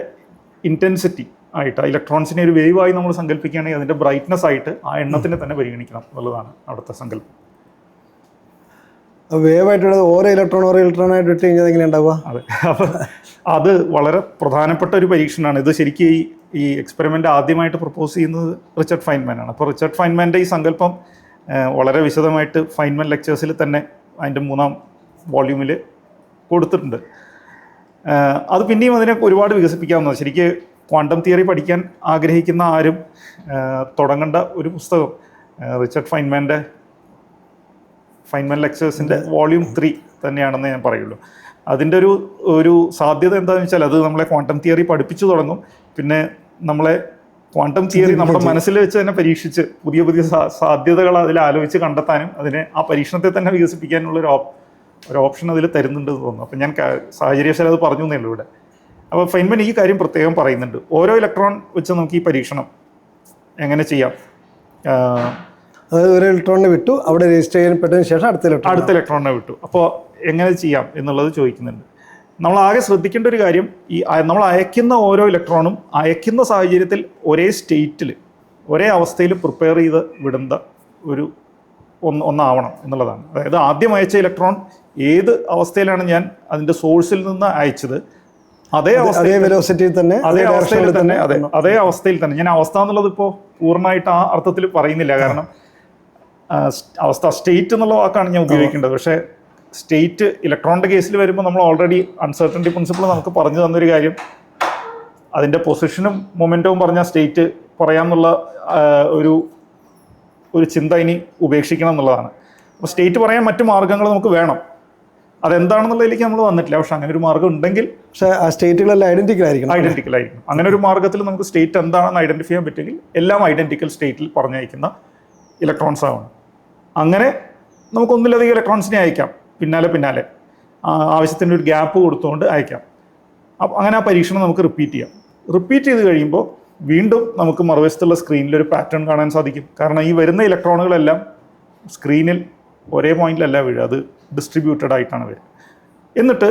ഇൻറ്റൻസിറ്റി ആയിട്ട്, ആ ഇലക്ട്രോൺസിനെ ഒരു വേവായി നമ്മൾ സങ്കല്പിക്കുകയാണെങ്കിൽ അതിൻ്റെ ബ്രൈറ്റ്നെസ് ആയിട്ട് ആ എണ്ണത്തിനെ തന്നെ പരിഗണിക്കണം എന്നുള്ളതാണ് അവിടുത്തെ സങ്കല്പം. വേവായിട്ടുള്ളത് ഓരോ ഇലക്ട്രോണായിട്ട് ഇട്ട് കഴിഞ്ഞാൽ എങ്ങനെ ഉണ്ടാവുക? അതെ, അപ്പോൾ അത് വളരെ പ്രധാനപ്പെട്ട ഒരു പരീക്ഷണമാണ്. ഇത് ശരിക്കും ഈ എക്സ്പെരിമെൻ്റ് ആദ്യമായിട്ട് പ്രപ്പോസ് ചെയ്യുന്നത് റിച്ചർഡ് ഫൈൻമാൻ ആണ്. അപ്പോൾ റിച്ചർഡ് ഫൈൻമാൻ്റെ ഈ സങ്കല്പം വളരെ വിശദമായിട്ട് ഫൈൻമാൻ ലെക്ചേഴ്സിൽ തന്നെ അതിൻ്റെ 3ാം വോള്യൂമിൽ കൊടുത്തിട്ടുണ്ട്. അത് പിന്നെയും അതിനെ ഒരുപാട് വികസിപ്പിക്കാവുന്നതാണ്. ശരിക്കും ക്വാണ്ടം തിയറി പഠിക്കാൻ ആഗ്രഹിക്കുന്ന ആരും തുടങ്ങേണ്ട ഒരു പുസ്തകം റിച്ചർഡ് ഫൈൻമാൻ ലെക്ചേഴ്സിൻ്റെ വോള്യൂം 3 തന്നെയാണെന്ന് ഞാൻ പറയുള്ളൂ. അതിൻ്റെ ഒരു സാധ്യത എന്താണെന്ന് വെച്ചാൽ അത് നമ്മളെ ക്വാണ്ടം തിയറി പഠിപ്പിച്ചു തുടങ്ങും. പിന്നെ നമ്മളെ ക്വാണ്ടം തിയറി നമ്മുടെ മനസ്സിൽ വെച്ച് തന്നെ പരീക്ഷിച്ച് പുതിയ സാധ്യതകൾ അതിൽ ആലോചിച്ച് കണ്ടെത്താനും അതിനെ ആ പരീക്ഷണത്തെ തന്നെ വികസിപ്പിക്കാനുള്ള ഒരു ഓപ്ഷൻ അതിൽ തരുന്നുണ്ടെന്ന് തോന്നുന്നു. അപ്പം ഞാൻ സാഹചര്യവശാൽ അത് പറഞ്ഞു എന്നേ ഉള്ളൂ ഇവിടെ. അപ്പോൾ ഫൈൻമാൻ ഈ കാര്യം പ്രത്യേകം പറയുന്നുണ്ട്. ഓരോ ഇലക്ട്രോൺ വെച്ച് നമുക്ക് ഈ പരീക്ഷണം എങ്ങനെ ചെയ്യാം. അതായത് ഒരു ഇലക്ട്രോണിനെ വിട്ടു, അവിടെ രജിസ്റ്റർ ചെയ്യപ്പെട്ടതിന് ശേഷം അടുത്ത ഇലക്ട്രോണിനെ വിട്ടു. അപ്പോൾ എങ്ങനെ ചെയ്യാം എന്നുള്ളത് ചോദിക്കുന്നുണ്ട്. നമ്മൾ ആകെ ശ്രദ്ധിക്കേണ്ട ഒരു കാര്യം, നമ്മൾ അയക്കുന്ന ഓരോ ഇലക്ട്രോണും അയക്കുന്ന സാഹചര്യത്തിൽ ഒരേ സ്റ്റേറ്റിൽ, ഒരേ അവസ്ഥയിൽ പ്രിപ്പയർ ചെയ്ത് വിടുന്ന ഒന്നാവണം എന്നുള്ളതാണ്. അതായത് ആദ്യം അയച്ച ഇലക്ട്രോൺ ഏത് അവസ്ഥയിലാണ് ഞാൻ അതിൻ്റെ സോഴ്സിൽ നിന്ന് അയച്ചത് അതേ അവസ്ഥയിൽ തന്നെ ഞാൻ അവസ്ഥ എന്നുള്ളത് ഇപ്പോൾ പൂർണ്ണമായിട്ട് ആ അർത്ഥത്തിൽ പറയുന്നില്ല. കാരണം അവസ്ഥ, സ്റ്റേറ്റ് എന്നുള്ള വാക്കാണ് ഞാൻ ഉപയോഗിക്കേണ്ടത്. പക്ഷേ സ്റ്റേറ്റ് ഇലക്ട്രോണിൻ്റെ കേസിൽ വരുമ്പോൾ നമ്മൾ ഓൾറെഡി അൺസർട്ടനിറ്റി പ്രിൻസിപ്പിൾ നമുക്ക് പറഞ്ഞു തന്നൊരു കാര്യം, അതിൻ്റെ പൊസിഷനും മൊമെൻറ്റവും പറഞ്ഞാൽ സ്റ്റേറ്റ് പറയാമെന്നുള്ള ഒരു ചിന്ത ഇനി ഉപേക്ഷിക്കണം എന്നുള്ളതാണ്. അപ്പോൾ സ്റ്റേറ്റ് പറയാൻ മറ്റു മാർഗ്ഗങ്ങൾ നമുക്ക് വേണം. അതെന്താണെന്നുള്ളതിലേക്ക് നമ്മൾ വന്നിട്ടില്ല. പക്ഷെ അങ്ങനെ ഒരു മാർഗ്ഗം ഉണ്ടെങ്കിൽ, പക്ഷേ ആ സ്റ്റേറ്റുകളെല്ലാം ഐഡൻറ്റിക്കൽ ആയിരിക്കണം. അങ്ങനെ ഒരു മാർഗ്ഗത്തിൽ നമുക്ക് സ്റ്റേറ്റ് എന്താണെന്ന് ഐഡൻറ്റിഫൈ ചെയ്യാൻ പറ്റുമെങ്കിൽ എല്ലാം ഐഡൻറ്റിക്കൽ സ്റ്റേറ്റിൽ പറഞ്ഞയക്കുന്ന ഇലക്ട്രോൺസ് ആവണം. അങ്ങനെ നമുക്ക് ഒന്നിലധികം ഇലക്ട്രോൺസിനെ അയക്കാം, പിന്നാലെ ആവശ്യത്തിന് ഒരു ഗ്യാപ്പ് കൊടുത്തുകൊണ്ട് അയക്കാം. അപ്പം അങ്ങനെ ആ പരീക്ഷണം നമുക്ക് റിപ്പീറ്റ് ചെയ്ത് കഴിയുമ്പോൾ വീണ്ടും നമുക്ക് മറുവശത്തുള്ള സ്ക്രീനിൽ ഒരു പാറ്റേൺ കാണാൻ സാധിക്കും. കാരണം ഈ വരുന്ന ഇലക്ട്രോണുകളെല്ലാം സ്ക്രീനിൽ ഒരേ പോയിന്റിലല്ല വീഴുക, അത് ഡിസ്ട്രിബ്യൂട്ടഡ് ആയിട്ടാണ് വരിക. എന്നിട്ട്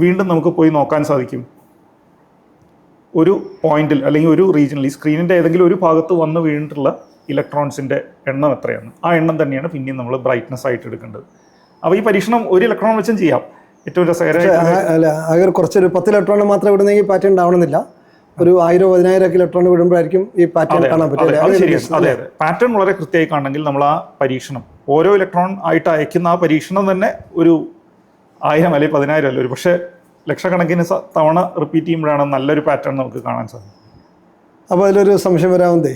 വീണ്ടും നമുക്ക് പോയി നോക്കാൻ സാധിക്കും ഒരു പോയിന്റിൽ അല്ലെങ്കിൽ ഒരു റീജിയനിൽ, ഈ സ്ക്രീനിൻ്റെ ഏതെങ്കിലും ഒരു ഭാഗത്ത് വന്ന് വീണിട്ടുള്ള ഇലക്ട്രോൺസിൻ്റെ എണ്ണം എത്രയാണ്. ആ എണ്ണം തന്നെയാണ് പിന്നെയും നമ്മൾ ബ്രൈറ്റ്നസ് ആയിട്ട് എടുക്കേണ്ടത്. അപ്പോൾ ഈ പരീക്ഷണം ഒരു ഇലക്ട്രോൺ വെച്ചും ചെയ്യാം. ഏറ്റവും രസകരമായി കുറച്ചൊരു 10 ഇലക്ട്രോൺ മാത്രം വിടുന്നെങ്കിൽ പാറ്റേൺ ഉണ്ടാവണമെന്നില്ല. ഒരു 1000-10,000 ഇലക്ട്രോൺ വിടുമ്പോഴായിരിക്കും ഈ പാറ്റേൺ കാണാൻ പറ്റുക. അതെ, പാറ്റേൺ വളരെ കൃത്യമായി കാണണമെങ്കിൽ നമ്മൾ ആ പരീക്ഷണം ഓരോ ഇലക്ട്രോൺ ആയിട്ട് അയക്കുന്ന ആ പരീക്ഷണം തന്നെ ഒരു 1000 അല്ലെങ്കിൽ 10,000 അല്ല, ഒരു പക്ഷേ ലക്ഷക്കണക്കിന് തവണ റിപ്പീറ്റ് ചെയ്യുമ്പോഴാണ് നല്ലൊരു പാറ്റേൺ നമുക്ക് കാണാൻ സാധിക്കും. അപ്പോൾ അതിലൊരു സംശയം വരാവുന്നതേ,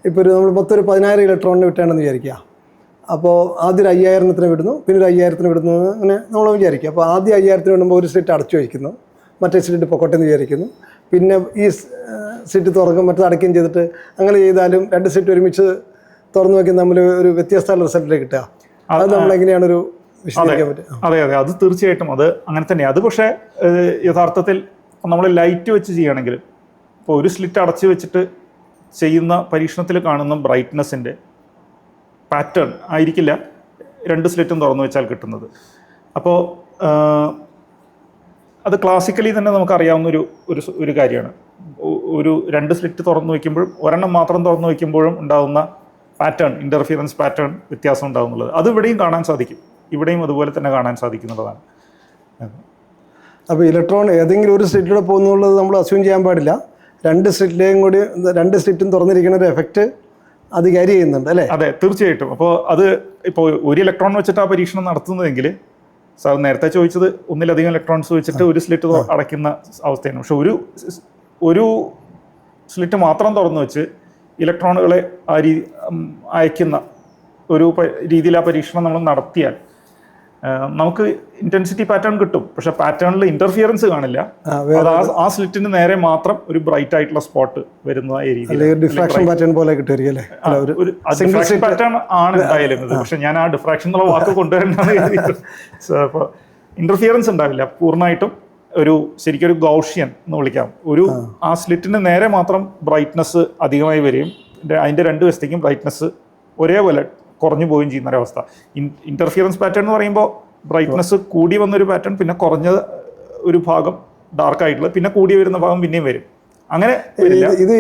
ഇപ്പോൾ നമ്മൾ മൊത്തം ഒരു 10,000 ഇലക്ട്രോണിന് വിട്ടാണെന്ന് വിചാരിക്കുക. അപ്പോൾ ആദ്യം 5,000ത്തിന് വിടുന്നു, പിന്നെ ഒരു 5,000ത്തിന് വിടുന്നു, അങ്ങനെ നമ്മൾ വിചാരിക്കുക. അപ്പോൾ ആദ്യം 5,000ത്തിന് വിടുമ്പോൾ ഒരു സ്ലിറ്റ് അടച്ചു വയ്ക്കുന്നു, മറ്റേ സ്ലിറ്റ് പൊക്കോട്ടെ എന്ന് വിചാരിക്കുന്നു. പിന്നെ ഈ സ്ലിറ്റ് തുറക്കും, മറ്റത് അടയ്ക്കുകയും ചെയ്തിട്ട് അങ്ങനെ ചെയ്താലും 2 സ്ലിറ്റ് ഒരുമിച്ച് തുറന്നു വയ്ക്കുന്ന തമ്മിൽ ഒരു വ്യത്യസ്തമായ റിസൾട്ടിലേക്ക് കിട്ടുക. അത് നമ്മളെങ്ങനെയാണ് ഒരു വിശദീകരിക്കാൻ പറ്റുക? അതെ, അത് തീർച്ചയായിട്ടും അത് അങ്ങനെ തന്നെയാണ്. അത് പക്ഷേ യഥാർത്ഥത്തിൽ നമ്മൾ ലൈറ്റ് വെച്ച് ചെയ്യുകയാണെങ്കിൽ, ഇപ്പോൾ ഒരു സ്ലിറ്റ് അടച്ച് വെച്ചിട്ട് ചെയ്യുന്ന പരീക്ഷണത്തിൽ കാണുന്ന ബ്രൈറ്റ്നസ്സിൻ്റെ പാറ്റേൺ ആയിരിക്കില്ല 2 സ്ലിറ്റും തുറന്നു വെച്ചാൽ കിട്ടുന്നത്. അപ്പോൾ അത് ക്ലാസിക്കലി തന്നെ നമുക്കറിയാവുന്ന ഒരു കാര്യമാണ്. ഒരു 2 സ്ലിറ്റ് തുറന്നു വയ്ക്കുമ്പോഴും ഒരെണ്ണം മാത്രം തുറന്നു വയ്ക്കുമ്പോഴും ഉണ്ടാകുന്ന പാറ്റേൺ, ഇൻ്റർഫിയറൻസ് പാറ്റേൺ വ്യത്യാസം ഉണ്ടാകുന്നുള്ളത്. അത് ഇവിടെയും കാണാൻ സാധിക്കും, ഇവിടെയും അതുപോലെ തന്നെ കാണാൻ സാധിക്കുന്നുള്ളതാണ്. അപ്പോൾ ഇലക്ട്രോൺ ഏതെങ്കിലും ഒരു സ്ലിറ്റിലൂടെ പോകുന്നുള്ളത് നമ്മൾ അസ്യൂം ചെയ്യാൻ പാടില്ല. 2 സ്ലിറ്റും തുറന്നിരിക്കുന്ന ഒരു എഫക്റ്റ് അത് ക്യാരി ചെയ്യുന്നുണ്ട് അല്ലേ? അതെ, തീർച്ചയായിട്ടും. അപ്പോൾ അത് ഇപ്പോൾ ഒരു ഇലക്ട്രോൺ വെച്ചിട്ട് ആ പരീക്ഷണം നടത്തുന്നതെങ്കിൽ, സാർ നേരത്തെ ചോദിച്ചത് ഒന്നിലധികം ഇലക്ട്രോൺസ് വെച്ചിട്ട് ഒരു സ്ലിറ്റ് അടയ്ക്കുന്ന അവസ്ഥയാണ്. പക്ഷെ ഒരു സ്ലിറ്റ് മാത്രം തുറന്നു വെച്ച് ഇലക്ട്രോണുകളെ അയക്കുന്ന ഒരു രീതിയിൽ ആ പരീക്ഷണം നമ്മൾ നടത്തിയാൽ നമുക്ക് ഇന്റൻസിറ്റി പാറ്റേൺ കിട്ടും. പക്ഷെ പാറ്റേണിൽ ഇന്റർഫിയറൻസ് കാണില്ല. അത് ആ സ്ലിറ്റിന് നേരെ മാത്രം ഒരു ബ്രൈറ്റ് ആയിട്ടുള്ള സ്പോട്ട് വരുന്ന ഡിഫ്രാക്ഷൻ പാറ്റേൺ പോലെ കിട്ടുമായിരിക്കും. ഡിഫ്രാക്ഷൻ പാറ്റേൺ ആണ് ഉണ്ടായാലും, പക്ഷെ ഞാൻ ആ ഡിഫ്രാക്ഷൻ എന്നുള്ള വാക്ക് കൊണ്ടുവരേണ്ടത്. അപ്പോൾ ഇന്റർഫിയറൻസ് ഉണ്ടാവില്ല പൂർണ്ണമായിട്ടും. ശരിക്കും ഒരു ഗൗഷ്യൻ എന്ന് വിളിക്കാം. ആ സ്ലിറ്റിന് നേരെ മാത്രം ബ്രൈറ്റ്നസ് അധികമായി വരികയും അതിൻ്റെ 2 വശത്തേക്കും ബ്രൈറ്റ്നസ് ഒരേപോലെ കുറഞ്ഞു പോവുകയും ചെയ്യുന്ന ഒരവസ്ഥ. ഇന്റർഫിയറൻസ് പാറ്റേൺ എന്ന് പറയുമ്പോൾ ബ്രൈറ്റ്നസ് കൂടി വന്നൊരു പാറ്റേൺ, പിന്നെ കുറഞ്ഞ ഒരു ഭാഗം ഡാർക്ക് ആയിട്ടുള്ള, പിന്നെ കൂടി വരുന്ന ഭാഗം പിന്നെയും വരും. അങ്ങനെ ഇത്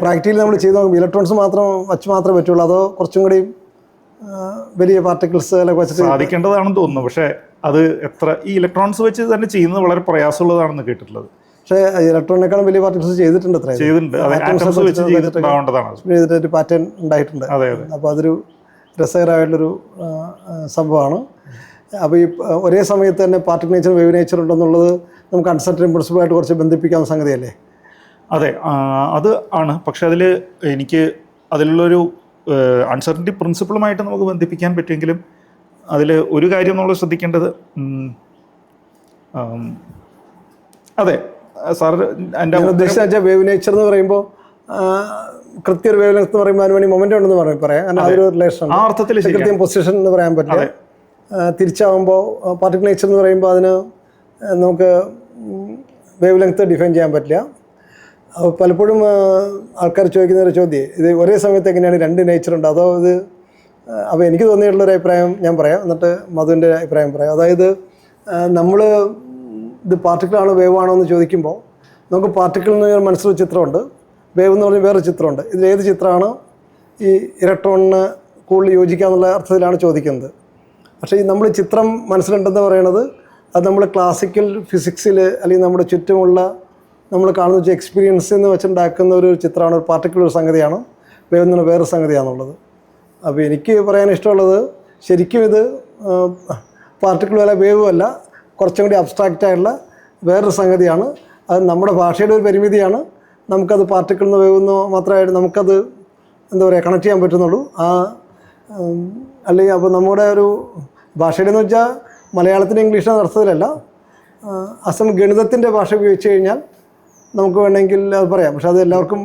പ്രാക്ടിക്കലി നമ്മൾ ചെയ്ത് നോക്കുമ്പോൾ ഇലക്ട്രോൺസ് മാത്രമേ പറ്റുള്ളൂ, അതോ കുറച്ചും കൂടി വലിയ പാർട്ടിക്കിൾസ് സാധിക്കേണ്ടതാണെന്ന് തോന്നുന്നു. പക്ഷേ അത് ഈ ഇലക്ട്രോൺസ് വെച്ച് തന്നെ ചെയ്യുന്നത് വളരെ പ്രയാസമുള്ളതാണെന്ന് കേട്ടിട്ടുള്ളത്. പക്ഷേ ഇലക്ട്രോണിനേക്കാളും വലിയ പാർട്ടിക്കിൾസ് ചെയ്തിട്ടുണ്ട്. ഒരു പാറ്റേൺ ഉണ്ടായിട്ടുണ്ട്. അപ്പോൾ അതൊരു രസകരമായിട്ടുള്ളൊരു സംഭവമാണ്. അപ്പോൾ ഈ ഒരേ സമയത്ത് തന്നെ പാർട്ടിക്കിൾ നേച്ചർ, വേവ് നേച്ചർ ഉണ്ടെന്നുള്ളത് നമുക്ക് അൺസർട്ടൻ പ്രിൻസിപ്പിളായിട്ട് കുറച്ച് ബന്ധിപ്പിക്കാവുന്ന സംഗതിയല്ലേ? അതെ, അത് ആണ്. പക്ഷെ എനിക്ക് അതിലുള്ളൊരു അൺസർട്ടനിറ്റി പ്രിൻസിപ്പിളുമായിട്ട് നമുക്ക് ബന്ധിപ്പിക്കാൻ പറ്റുമെങ്കിലും അതിൽ ഒരു കാര്യം നമ്മൾ ശ്രദ്ധിക്കേണ്ടത്, അതെ സാർ എൻ്റെ ഉദ്ദേശിച്ച വേവ് നേച്ചർ എന്ന് പറയുമ്പോൾ കൃത്യ ഒരു വേവ് ലെങ്ത് എന്ന് പറയുമ്പോൾ അതിന് വേണ്ടി മൊമെൻ്റ് ഉണ്ടെന്ന് പറയാം. കാരണം അതൊരു റിലേഷൻ ആ അർത്ഥത്തിൽ കൃത്യം പൊസിഷൻ എന്ന് പറയാൻ പറ്റില്ല. തിരിച്ചാവുമ്പോൾ പാർട്ടിക്കിൾ നേച്ചർ എന്ന് പറയുമ്പോൾ അതിന് നമുക്ക് വേവ് ലെങ്ത് ഡിഫൈൻ ചെയ്യാൻ പറ്റില്ല. പലപ്പോഴും ആൾക്കാർ ചോദിക്കുന്ന ഒരു ചോദ്യം, ഇത് ഒരേ സമയത്ത് എങ്ങനെയാണ് 2 നേച്ചർ ഉണ്ട്, അതോ ഇത്? അപ്പോൾ എനിക്ക് തോന്നിയിട്ടുള്ളൊരു അഭിപ്രായം ഞാൻ പറയാം, എന്നിട്ട് മധുവിൻ്റെ അഭിപ്രായം പറയാം. അതായത് നമ്മൾ ഇത് പാർട്ടിക്കിളാണോ വേവ് ആണോ എന്ന് ചോദിക്കുമ്പോൾ നമുക്ക് പാർട്ടിക്കിൾ എന്ന് മനസ്സിലൊരു ചിത്രമുണ്ട്, വേവ് എന്ന് പറഞ്ഞാൽ വേറൊരു ചിത്രമുണ്ട്. ഇതിലേത് ചിത്രമാണ് ഈ ഇലക്ട്രോണിന് കൂടുതൽ യോജിക്കുക എന്നുള്ള അർത്ഥത്തിലാണ് ചോദിക്കുന്നത്. പക്ഷേ ഈ നമ്മൾ ചിത്രം മനസ്സിലുണ്ടെന്ന് പറയണത് അത് നമ്മൾ ക്ലാസിക്കൽ ഫിസിക്സിൽ അല്ലെങ്കിൽ നമ്മുടെ ചുറ്റുമുള്ള നമ്മൾ കാണുന്ന വെച്ചാൽ എക്സ്പീരിയൻസ് എന്ന് വെച്ചുണ്ടാക്കുന്ന ഒരു ചിത്രമാണ്. ഒരു പാർട്ടിക്കിൾ ഒരു സംഗതിയാണ്, വേവ് എന്ന് പറഞ്ഞാൽ വേറൊരു സംഗതിയാണെന്നുള്ളത്. അപ്പോൾ എനിക്ക് പറയാൻ ഇഷ്ടമുള്ളത്, ശരിക്കും ഇത് പാർട്ടിക്കിളും അല്ല വേവും അല്ല, കുറച്ചും കൂടി അബ്സ്ട്രാക്റ്റ് ആയിട്ടുള്ള വേറൊരു സംഗതിയാണ്. അത് നമ്മുടെ ഭാഷയുടെ ഒരു പരിമിതിയാണ്. നമുക്കത് പാർട്ടിക്കിൾ എന്ന് വേവുന്നോ മാത്രമായിട്ട് നമുക്കത് എന്താ പറയുക കണക്ട് ചെയ്യാൻ പറ്റുന്നുള്ളൂ. അല്ലെങ്കിൽ അപ്പോൾ നമ്മുടെ ഒരു ഭാഷയുടെ എന്ന് വെച്ചാൽ മലയാളത്തിൻ്റെ ഇംഗ്ലീഷിൻ്റെ അർത്ഥത്തിലല്ല, അസം ഗണിതത്തിൻ്റെ ഭാഷ ഉപയോഗിച്ച് കഴിഞ്ഞാൽ നമുക്ക് വേണമെങ്കിൽ അത് പറയാം. പക്ഷെ അത് എല്ലാവർക്കും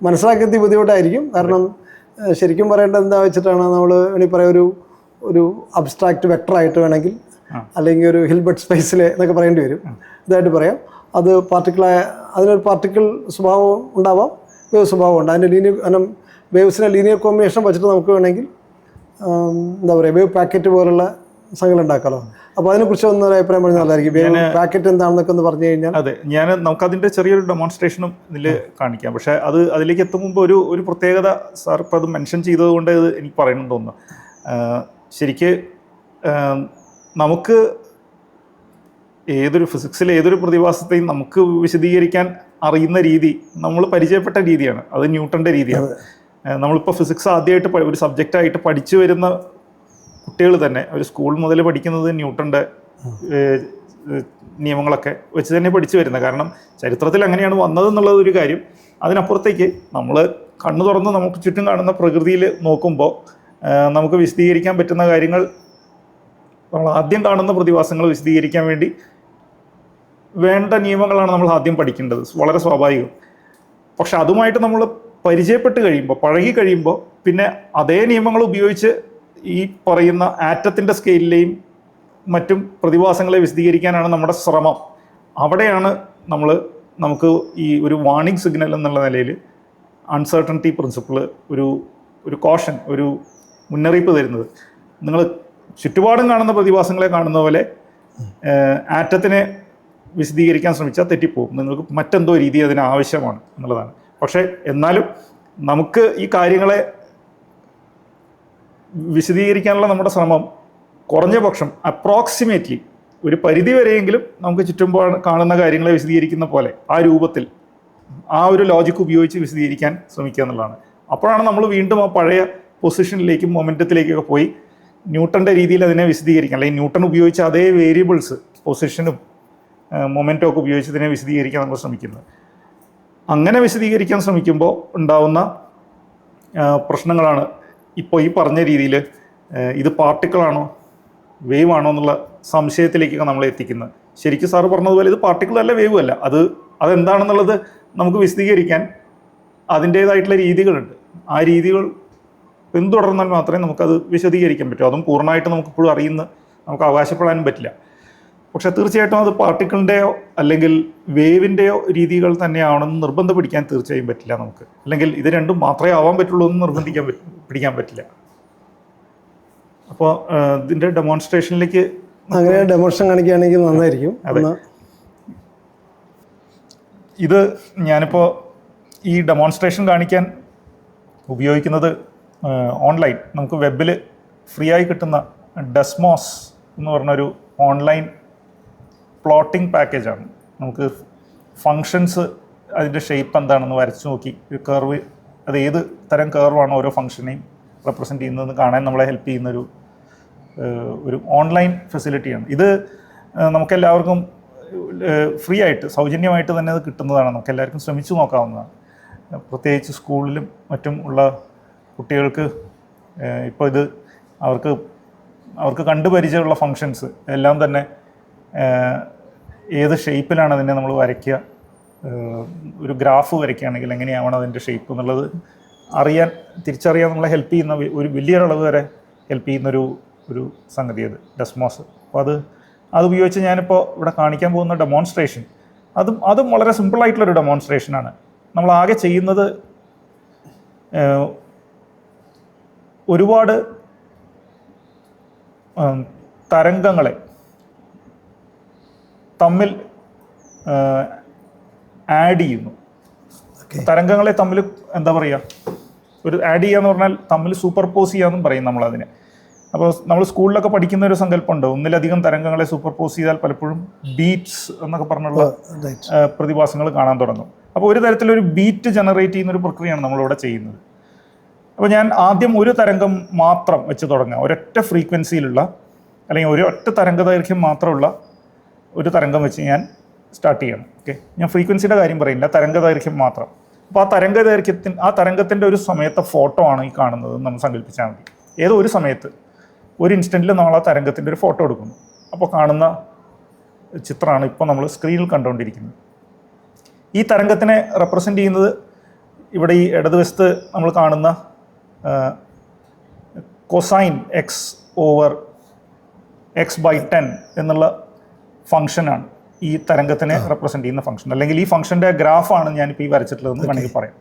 മനസ്സിലാക്കിയത് ബുദ്ധിമുട്ടായിരിക്കും. കാരണം ശരിക്കും പറയേണ്ടത് എന്താ വെച്ചിട്ടാണ് നമ്മൾ വേണമെങ്കിൽ പറയാം, ഒരു അബ്സ്ട്രാക്റ്റ് വെക്ടറായിട്ട് വേണമെങ്കിൽ, അല്ലെങ്കിൽ ഒരു ഹിൽബർട്ട് സ്പേസിൽ എന്നൊക്കെ പറയേണ്ടി വരും. ഇതായിട്ട് പറയാം. അത് അതിനൊരു പാർട്ടിക്കിൾ സ്വഭാവം ഉണ്ടാവാം, വേവ് സ്വഭാവം ഉണ്ട്. അതിൻ്റെ വേവ്സിനെ ലീനിയർ കോമ്പിനേഷൻ വെച്ചിട്ട് നമുക്ക് വേണമെങ്കിൽ എന്താ പറയുക വേവ് പാക്കറ്റ് പോലുള്ള സംഗതി ഉണ്ടാക്കാമല്ലോ. അപ്പോൾ അതിനെക്കുറിച്ച് ഒന്നൊരു അഭിപ്രായം പറഞ്ഞാൽ നല്ലതായിരിക്കും. വേവ് പാക്കറ്റ് എന്താണെന്നൊക്കെ ഒന്ന് പറഞ്ഞു കഴിഞ്ഞാൽ. അതെ, നമുക്കതിൻ്റെ ചെറിയൊരു ഡെമോൺസ്ട്രേഷനും ഇതിൽ കാണിക്കാം. പക്ഷേ അതിലേക്ക് എത്തും മുമ്പ് ഒരു പ്രത്യേകത സാർ ഇപ്പോൾ അത് മെൻഷൻ ചെയ്തതുകൊണ്ട് ഇത് എനിക്ക് പറയണമെന്ന് തോന്നുന്നു. ശരിക്ക് നമുക്ക് ഫിസിക്സിലെ ഏതൊരു പ്രതിഭാസത്തെയും നമുക്ക് വിശദീകരിക്കാൻ അറിയുന്ന രീതി നമ്മൾ പരിചയപ്പെട്ട രീതിയാണ്, അത് ന്യൂട്ടൻ്റെ രീതിയാണ്. നമ്മളിപ്പോൾ ഫിസിക്സ് ആദ്യമായിട്ട് ഒരു സബ്ജക്റ്റായിട്ട് പഠിച്ചു വരുന്ന കുട്ടികൾ തന്നെ ഒരു സ്കൂൾ മുതൽ പഠിക്കുന്നത് ന്യൂട്ടൻ്റെ നിയമങ്ങളൊക്കെ വെച്ച് തന്നെ പഠിച്ചു വരുന്നത്. കാരണം ചരിത്രത്തിൽ അങ്ങനെയാണ് വന്നതെന്നുള്ളത് ഒരു കാര്യം. അതിനപ്പുറത്തേക്ക് നമ്മൾ കണ്ണു തുറന്ന് നമുക്ക് ചുറ്റും കാണുന്ന പ്രകൃതിയിൽ നോക്കുമ്പോൾ നമുക്ക് വിശദീകരിക്കാൻ പറ്റുന്ന കാര്യങ്ങൾ, നമ്മൾ ആദ്യം കാണുന്ന പ്രതിഭാസങ്ങൾ വിശദീകരിക്കാൻ വേണ്ടി വേണ്ട നിയമങ്ങളാണ് നമ്മൾ ആദ്യം പഠിക്കേണ്ടത്, വളരെ സ്വാഭാവികം. പക്ഷെ അതുമായിട്ട് നമ്മൾ പരിചയപ്പെട്ട് കഴിയുമ്പോൾ, പഴകി കഴിയുമ്പോൾ, പിന്നെ അതേ നിയമങ്ങൾ ഉപയോഗിച്ച് ഈ പറയുന്ന ആറ്റത്തിൻ്റെ സ്കെയിലിലെയും മറ്റും പ്രതിഭാസങ്ങളെ വിശദീകരിക്കാനാണ് നമ്മുടെ ശ്രമം. അവിടെയാണ് നമുക്ക് ഈ ഒരു വാർണിംഗ് സിഗ്നൽ എന്നുള്ള നിലയിൽ അൺസർട്ടനിറ്റി പ്രിൻസിപ്പിൾ, ഒരു കോഷൻ, ഒരു മുന്നറിയിപ്പ് തരുന്നത്. നിങ്ങൾ ചുറ്റുപാടും കാണുന്ന പ്രതിഭാസങ്ങളെ കാണുന്ന പോലെ ആറ്റത്തിനെ വിശദീകരിക്കാൻ ശ്രമിച്ചാൽ തെറ്റിപ്പോവും. നിങ്ങൾക്ക് മറ്റെന്തോ രീതി അതിന് ആവശ്യമാണ് എന്നുള്ളതാണ്. പക്ഷേ എന്നാലും നമുക്ക് ഈ കാര്യങ്ങളെ വിശദീകരിക്കാനുള്ള നമ്മുടെ ശ്രമം കുറഞ്ഞ പക്ഷം അപ്രോക്സിമേറ്റ്ലി ഒരു പരിധി വരെയെങ്കിലും നമുക്ക് ചുറ്റുമ്പോൾ കാണുന്ന കാര്യങ്ങളെ വിശദീകരിക്കുന്ന പോലെ ആ രൂപത്തിൽ, ആ ഒരു ലോജിക്ക് ഉപയോഗിച്ച് വിശദീകരിക്കാൻ ശ്രമിക്കുക എന്നുള്ളതാണ്. അപ്പോഴാണ് നമ്മൾ വീണ്ടും ആ പഴയ പൊസിഷനിലേക്കും മൊമെൻറ്റത്തിലേക്കൊക്കെ പോയി ന്യൂട്ടൻ്റെ രീതിയിൽ അതിനെ വിശദീകരിക്കാൻ, അല്ലെങ്കിൽ ന്യൂട്ടൺ ഉപയോഗിച്ച അതേ വേരിയബിൾസ്, പൊസിഷനും മൊമെൻറ്റും ഒക്കെ ഉപയോഗിച്ച് ഇതിനെ വിശദീകരിക്കാൻ നമ്മൾ ശ്രമിക്കുന്നത്. അങ്ങനെ വിശദീകരിക്കാൻ ശ്രമിക്കുമ്പോൾ ഉണ്ടാവുന്ന പ്രശ്നങ്ങളാണ് ഇപ്പോൾ ഈ പറഞ്ഞ രീതിയിൽ ഇത് പാർട്ടിക്കിളാണോ വേവ് ആണോ എന്നുള്ള സംശയത്തിലേക്കൊക്കെ നമ്മളെ എത്തിക്കുന്നത്. ശരിക്കും സാറ് പറഞ്ഞതുപോലെ ഇത് പാർട്ടിക്കിൾ അല്ല, വേവ് അല്ല. അതെന്താണെന്നുള്ളത് നമുക്ക് വിശദീകരിക്കാൻ അതിൻ്റേതായിട്ടുള്ള രീതികളുണ്ട്. ആ രീതികൾ പിന്തുടർന്നാൽ മാത്രമേ നമുക്കത് വിശദീകരിക്കാൻ പറ്റൂ. അതും പൂർണ്ണമായിട്ട് നമുക്കിപ്പോഴും നമുക്ക് അവകാശപ്പെടാനും പറ്റില്ല. പക്ഷെ തീർച്ചയായിട്ടും അത് പാർട്ടിക്കിളിൻ്റെയോ അല്ലെങ്കിൽ വേവിൻ്റെയോ രീതികൾ തന്നെയാണെന്ന് നിർബന്ധം പിടിക്കാൻ തീർച്ചയായും പറ്റില്ല നമുക്ക്. അല്ലെങ്കിൽ ഇത് രണ്ടും മാത്രമേ ആവാൻ പറ്റുള്ളൂ എന്ന് പിടിക്കാൻ പറ്റില്ല. അപ്പോൾ ഇതിൻ്റെ ഡെമോൺസ്ട്രേഷനിലേക്ക് അങ്ങനെ ഡെമോൺസ്ട്രേഷൻ കാണിക്കുകയാണെങ്കിൽ നന്നായിരിക്കും. അതെ, ഇത് ഞാനിപ്പോൾ ഈ ഡെമോൺസ്ട്രേഷൻ കാണിക്കാൻ ഉപയോഗിക്കുന്നത് ഓൺലൈൻ, നമുക്ക് വെബിൽ ഫ്രീ ആയി കിട്ടുന്ന ഡെസ്മോസ് എന്ന് പറഞ്ഞൊരു ഓൺലൈൻ പ്ലോട്ടിംഗ് പാക്കേജാണ്. നമുക്ക് ഫങ്ഷൻസ്, അതിൻ്റെ ഷേപ്പ് എന്താണെന്ന് വരച്ച് നോക്കി ഒരു കർവ്, അത് ഏത് തരം കർവാണോ ഓരോ ഫംഗ്ഷനെയും റെപ്രസെൻ്റ് ചെയ്യുന്നതെന്ന് കാണാൻ നമ്മളെ ഹെൽപ്പ് ചെയ്യുന്നൊരു ഓൺലൈൻ ഫെസിലിറ്റിയാണ്. ഇത് നമുക്കെല്ലാവർക്കും ഫ്രീ ആയിട്ട്, സൗജന്യമായിട്ട് തന്നെ അത് കിട്ടുന്നതാണ്. നമുക്കെല്ലാവർക്കും ശ്രമിച്ചു നോക്കാവുന്നതാണ്. പ്രത്യേകിച്ച് സ്കൂളിലും മറ്റും ഉള്ള കുട്ടികൾക്ക് ഇപ്പോൾ ഇത് അവർക്ക് കണ്ടുപരിചയമുള്ള ഫങ്ഷൻസ് എല്ലാം തന്നെ ഏത് ഷേപ്പിലാണ് അതിനെ നമ്മൾ വരയ്ക്കുക, ഒരു ഗ്രാഫ് വരയ്ക്കുകയാണെങ്കിൽ എങ്ങനെയാവണം അതിൻ്റെ ഷേപ്പ് എന്നുള്ളത് തിരിച്ചറിയാൻ നമ്മളെ ഹെൽപ്പ് ചെയ്യുന്ന ഒരു വലിയൊരളവ് വരെ ഹെൽപ്പ് ചെയ്യുന്നൊരു സംഗതി അത് ഡെസ്മോസ്. അപ്പോൾ അത് ഉപയോഗിച്ച് ഞാനിപ്പോൾ ഇവിടെ കാണിക്കാൻ പോകുന്ന ഡെമോൺസ്ട്രേഷൻ അതും വളരെ സിമ്പിളായിട്ടുള്ളൊരു ഡെമോൺസ്ട്രേഷനാണ്. നമ്മളാകെ ചെയ്യുന്നത് ഒരുപാട് തരംഗങ്ങളെ തമ്മിൽ ആഡ് ചെയ്യുന്നു. തരംഗങ്ങളെ തമ്മിൽ എന്താ പറയുക, ഒരു ആഡ് ചെയ്യുക എന്ന് പറഞ്ഞാൽ തമ്മിൽ സൂപ്പർപോസ് ചെയ്യാമെന്നും പറയും നമ്മളതിനെ. അപ്പോൾ നമ്മൾ സ്കൂളിലൊക്കെ പഠിക്കുന്ന ഒരു സങ്കല്പമുണ്ട്, ഒന്നിലധികം തരംഗങ്ങളെ സൂപ്പർപോസ് ചെയ്താൽ പലപ്പോഴും ബീറ്റ്സ് എന്നൊക്കെ പറഞ്ഞുള്ള പ്രതിഭാസങ്ങൾ കാണാൻ തുടങ്ങും. അപ്പോൾ ഒരു തരത്തിലൊരു ബീറ്റ് ജനറേറ്റ് ചെയ്യുന്നൊരു പ്രക്രിയയാണ് നമ്മളിവിടെ ചെയ്യുന്നത്. അപ്പോൾ ഞാൻ ആദ്യം ഒരു തരംഗം മാത്രം വെച്ച് തുടങ്ങുക, ഒരൊറ്റ ഫ്രീക്വൻസിയിലുള്ള അല്ലെങ്കിൽ ഒരൊറ്റ തരംഗദൈർഘ്യം മാത്രമുള്ള ഒരു തരംഗം വെച്ച് ഞാൻ സ്റ്റാർട്ട് ചെയ്യണം. ഓക്കെ, ഞാൻ ഫ്രീക്വൻസിയുടെ കാര്യം പറയില്ല, തരംഗദൈർഘ്യം മാത്രം. അപ്പോൾ ആ തരംഗത്തിൻ്റെ ഒരു സമയത്തെ ഫോട്ടോ ആണ് ഈ കാണുന്നത് നമ്മൾ സങ്കല്പിച്ചാൽ മതി. ഏതോ ഒരു സമയത്ത് ഒരു ഇൻസ്റ്റൻറ്റിൽ നമ്മൾ ആ തരംഗത്തിൻ്റെ ഒരു ഫോട്ടോ എടുക്കുന്നു. അപ്പോൾ കാണുന്ന ചിത്രമാണ് ഇപ്പോൾ നമ്മൾ സ്ക്രീനിൽ കണ്ടുകൊണ്ടിരിക്കുന്നത്. ഈ തരംഗത്തിനെ റെപ്രസെൻ്റ് ചെയ്യുന്നത് ഇവിടെ ഈ ഇടതുവശത്ത് നമ്മൾ കാണുന്ന കൊസൈൻ x/10 എന്നുള്ള ഫംഗ്ഷനാണ് ഈ തരംഗത്തിനെ റെപ്രസെൻ്റ് ചെയ്യുന്ന ഫംഗ്ഷൻ. അല്ലെങ്കിൽ ഈ ഫംഗ്ഷൻ്റെ ഗ്രാഫാണ് ഞാനിപ്പോൾ ഈ വരച്ചിട്ടുള്ളതെന്ന് വേണമെങ്കിൽ പറയാം.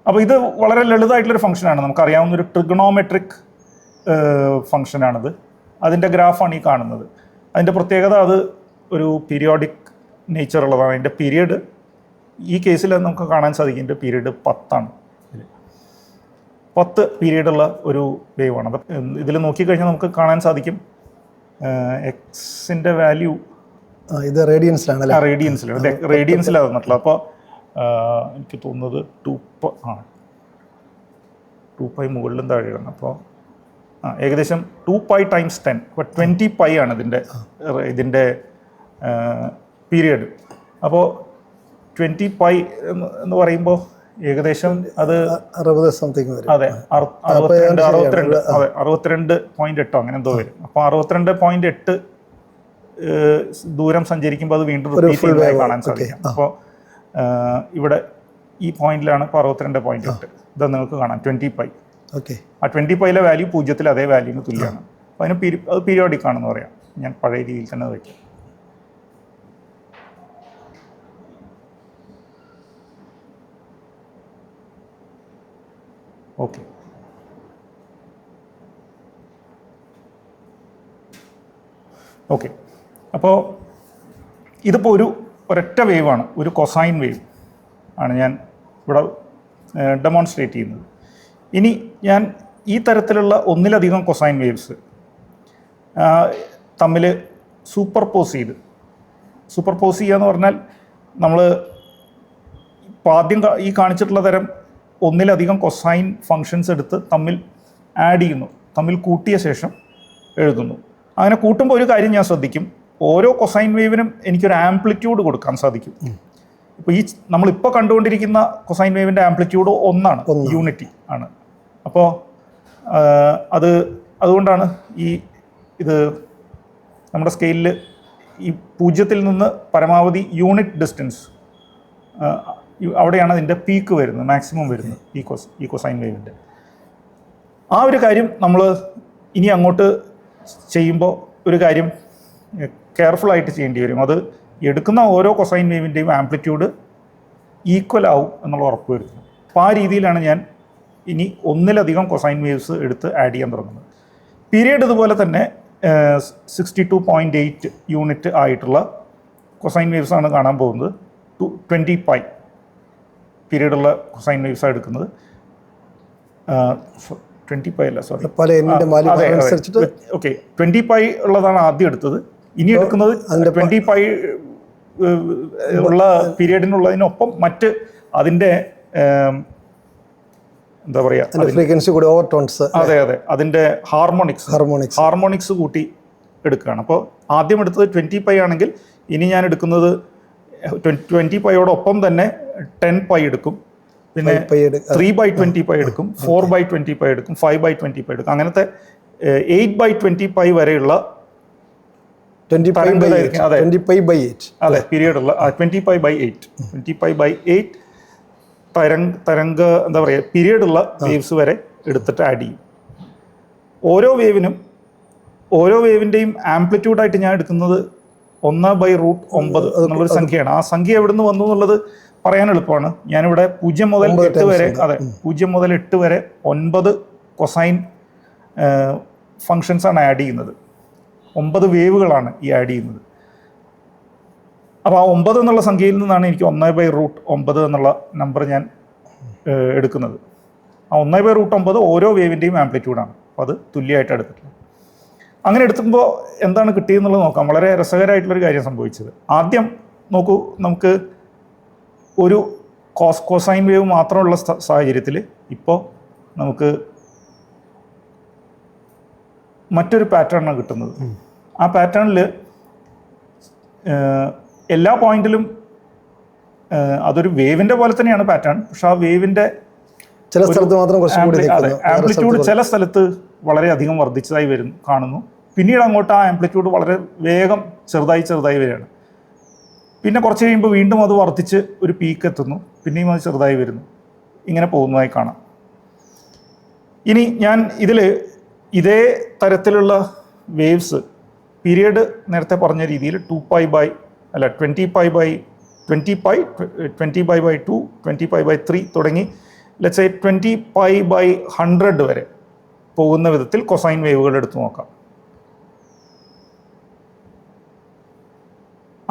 അപ്പോൾ ഇത് വളരെ ലളിതമായിട്ടുള്ളൊരു ഫംഗ്ഷനാണ്, നമുക്കറിയാവുന്നൊരു ട്രിഗണോമെട്രിക് ഫംഗ്ഷനാണിത്. അതിൻ്റെ ഗ്രാഫാണ് ഈ കാണുന്നത്. അതിൻ്റെ പ്രത്യേകത അത് ഒരു പീരിയോഡിക് നേച്ചർ ഉള്ളതാണ്. അതിൻ്റെ പീരീഡ് ഈ കേസിൽ നമുക്ക് കാണാൻ സാധിക്കും, ഇതിൻ്റെ പീരീഡ് 10 10 പീരീഡുള്ള ഒരു വേവാണ്. അപ്പം ഇതിൽ നോക്കിക്കഴിഞ്ഞാൽ നമുക്ക് കാണാൻ സാധിക്കും എക്സിൻ്റെ വാല്യൂ ഇത് റേഡിയൻസിലാണ്, റേഡിയൻസിലാണ് തന്നിട്ടുള്ളത്. അപ്പോൾ എനിക്ക് തോന്നുന്നത് 2π മുകളിലും താഴെയാണ്. അപ്പോൾ ഏകദേശം 2π × 10, അപ്പോൾ 20π ആണ് ഇതിൻ്റെ പീരിയഡ്. അപ്പോൾ 20π എന്ന് പറയുമ്പോൾ ഏകദേശം അത് 60 സംതിങ് വരും. അതെ, 62.8 അങ്ങനെ എന്തോ വരും. അപ്പോൾ 62.8 ദൂരം സഞ്ചരിക്കുമ്പോൾ അത് വീണ്ടും റിപ്പീറ്റ് ചെയ്യുന്നതായി കാണാൻ സാധിക്കും. അപ്പോൾ ഇവിടെ ഈ പോയിന്റിലാണ് ഇപ്പോൾ 62.8. ഇത് നിങ്ങൾക്ക് കാണാം 20π. ഓക്കെ, ആ 20πയിലെ വാല്യൂ 0 അതേ വാല്യൂവിന് തുല്യമാണ്. അപ്പോൾ അതിന് അത് പീരിയോഡിക് ആണെന്ന് പറയാം. ഞാൻ പഴയ രീതിയിൽ തന്നെ വയ്ക്കാം. Okay, okay. അപ്പോൾ ഇതിപ്പോൾ ഒരൊറ്റ വേവാണ്, ഒരു കൊസൈൻ വേവ് ആണ് ഞാൻ ഇവിടെ ഡെമോൺസ്ട്രേറ്റ് ചെയ്യുന്നത്. ഇനി ഞാൻ ഈ തരത്തിലുള്ള ഒന്നിലധികം കൊസൈൻ വേവ്സ് തമ്മിൽ സൂപ്പർപോസ് ചെയ്യുക എന്ന് പറഞ്ഞാൽ നമ്മൾ ഇപ്പോൾ ആദ്യം ഈ കാണിച്ചിട്ടുള്ള തരം ഒന്നിലധികം കൊസൈൻ ഫങ്ഷൻസ് എടുത്ത് തമ്മിൽ ആഡ് ചെയ്യുന്നു, തമ്മിൽ കൂട്ടിയ ശേഷം എഴുതുന്നു. അങ്ങനെ കൂട്ടുമ്പോൾ ഒരു കാര്യം ഞാൻ ശ്രദ്ധിക്കും, ഓരോ കൊസൈൻ വേവിനും എനിക്കൊരു ആംപ്ലിറ്റ്യൂഡ് കൊടുക്കാൻ സാധിക്കും. ഇപ്പോൾ നമ്മളിപ്പോൾ കണ്ടുകൊണ്ടിരിക്കുന്ന കൊസൈൻ വേവിൻ്റെ ആംപ്ലിറ്റ്യൂഡ് 1 ആണ്, യൂണിറ്റി ആണ്. അപ്പോൾ അതുകൊണ്ടാണ് ഇത് നമ്മുടെ സ്കെയിലിൽ ഈ 0 നിന്ന് പരമാവധി യൂണിറ്റ് ഡിസ്റ്റൻസ് അവിടെയാണ് അതിൻ്റെ പീക്ക് വരുന്നത്, മാക്സിമം വരുന്നത് ഈ കൊസൈൻ വേവിൻ്റെ. ആ ഒരു കാര്യം നമ്മൾ ഇനി അങ്ങോട്ട് ചെയ്യുമ്പോൾ ഒരു കാര്യം കെയർഫുള്ളായിട്ട് ചെയ്യേണ്ടി വരും. അത് എടുക്കുന്ന ഓരോ കൊസൈൻ വേവിൻ്റെയും ആംപ്ലിറ്റ്യൂഡ് ഈക്വൽ ആവും എന്നുള്ള ഉറപ്പ് വരുത്തുന്നു. അപ്പോൾ ആ രീതിയിലാണ് ഞാൻ ഇനി ഒന്നിലധികം കൊസൈൻ വേവ്സ് എടുത്ത് ആഡ് ചെയ്യാൻ തുടങ്ങുന്നത്. പീരിയഡ് ഇതുപോലെ തന്നെ 62.8 യൂണിറ്റ് ആയിട്ടുള്ള കൊസൈൻ വേവ്സാണ് കാണാൻ പോകുന്നത്. 20π പീരിയഡുള്ള കൊസൈൻ വേവ്സാണ് എടുക്കുന്നത്. 20π അല്ല, സോറി, ഓക്കെ, 20π ഉള്ളതാണ് ആദ്യം എടുത്തത്. ഇനി എടുക്കുന്നത് 20π ഉള്ള പീരിയഡിനുള്ളതിനൊപ്പം മറ്റ് അതിൻ്റെ എന്താ പറയുക, ഫ്രീക്വൻസി കൂടി ഓവർടോൺസ്, അതെ, അതിൻ്റെ ഹാർമോണിക്സ് കൂട്ടി എടുക്കുകയാണ്. അപ്പോൾ ആദ്യം എടുത്തത് 20π ആണെങ്കിൽ ഇനി ഞാൻ എടുക്കുന്നത് 20πയോടൊപ്പം തന്നെ 10π എടുക്കും, പിന്നെ 3/20π എടുക്കും, 4/20π എടുക്കും, 5/20π എടുക്കും. അങ്ങനത്തെ 8/20π വരെയുള്ള 20π/8 അതെ പീരിയഡുള്ള 20π/8 തരംഗ എന്താ പറയുക പീരിയഡുള്ള വേവ്സ് വരെ എടുത്തിട്ട് ആഡ് ചെയ്യും. ഓരോ വേവിൻ്റെയും ആംപ്ലിറ്റ്യൂഡായിട്ട് ഞാൻ എടുക്കുന്നത് 1/√9 എന്നുള്ളൊരു സംഖ്യയാണ്. ആ സംഖ്യ എവിടെ നിന്ന് വന്നു എന്നുള്ളത് പറയാൻ എളുപ്പമാണ്. ഞാനിവിടെ 0 മുതൽ 8 വരെ, അതെ, 0 മുതൽ 8 വരെ 9 കൊസൈൻ ഫങ്ഷൻസാണ് ആഡ് ചെയ്യുന്നത്. 9 വേവുകളാണ് ഈ ആഡ് ചെയ്യുന്നത്. അപ്പോൾ ആ 9 എന്നുള്ള സംഖ്യയിൽ നിന്നാണ് എനിക്ക് 1/√9 എന്നുള്ള നമ്പർ ഞാൻ എടുക്കുന്നത്. ആ 1/√9 ഓരോ വേവിൻ്റെയും ആംപ്ലിറ്റ്യൂഡാണ്. അപ്പോൾ അത് തുല്യമായിട്ട് എടുത്തിട്ടുള്ളത്. അങ്ങനെ എടുക്കുമ്പോൾ എന്താണ് കിട്ടിയെന്നുള്ളത് നോക്കാം. വളരെ രസകരമായിട്ടുള്ളൊരു കാര്യം സംഭവിച്ചത്. ആദ്യം നോക്കൂ, നമുക്ക് ഒരു കോസൈൻ വേവ് മാത്രമുള്ള സാഹചര്യത്തിൽ ഇപ്പോൾ നമുക്ക് മറ്റൊരു പാറ്റേണാണ് കിട്ടുന്നത്. ആ പാറ്റേണിൽ എല്ലാ പോയിന്റിലും അതൊരു വേവിൻ്റെ പോലെ തന്നെയാണ് പാറ്റേൺ. പക്ഷെ ആ വേവിൻ്റെ ചില സ്ഥലത്ത് മാത്രം ആംപ്ലിറ്റ്യൂഡ് ചില സ്ഥലത്ത് വളരെയധികം വർദ്ധിച്ചതായി കാണുന്നു. പിന്നീട് അങ്ങോട്ട് ആ ആംപ്ലിറ്റ്യൂഡ് വളരെ വേഗം ചെറുതായി വരികയാണ്. പിന്നെ കുറച്ച് കഴിയുമ്പോൾ വീണ്ടും അത് വർദ്ധിച്ച് ഒരു പീക്ക് എത്തുന്നു, പിന്നെയും അത് ചെറുതായി വരുന്നു, ഇങ്ങനെ പോകുന്നതായി കാണാം. ഇനി ഞാൻ ഇതിൽ ഇതേ തരത്തിലുള്ള വേവ്സ് പീരിയഡ് നേരത്തെ പറഞ്ഞ രീതിയിൽ 20π/2, 20π/3 തുടങ്ങി ലെറ്റ്സ് സേ 20π/100 വരെ പോകുന്ന വിധത്തിൽ കൊസൈൻ വേവുകൾ എടുത്തു നോക്കാം.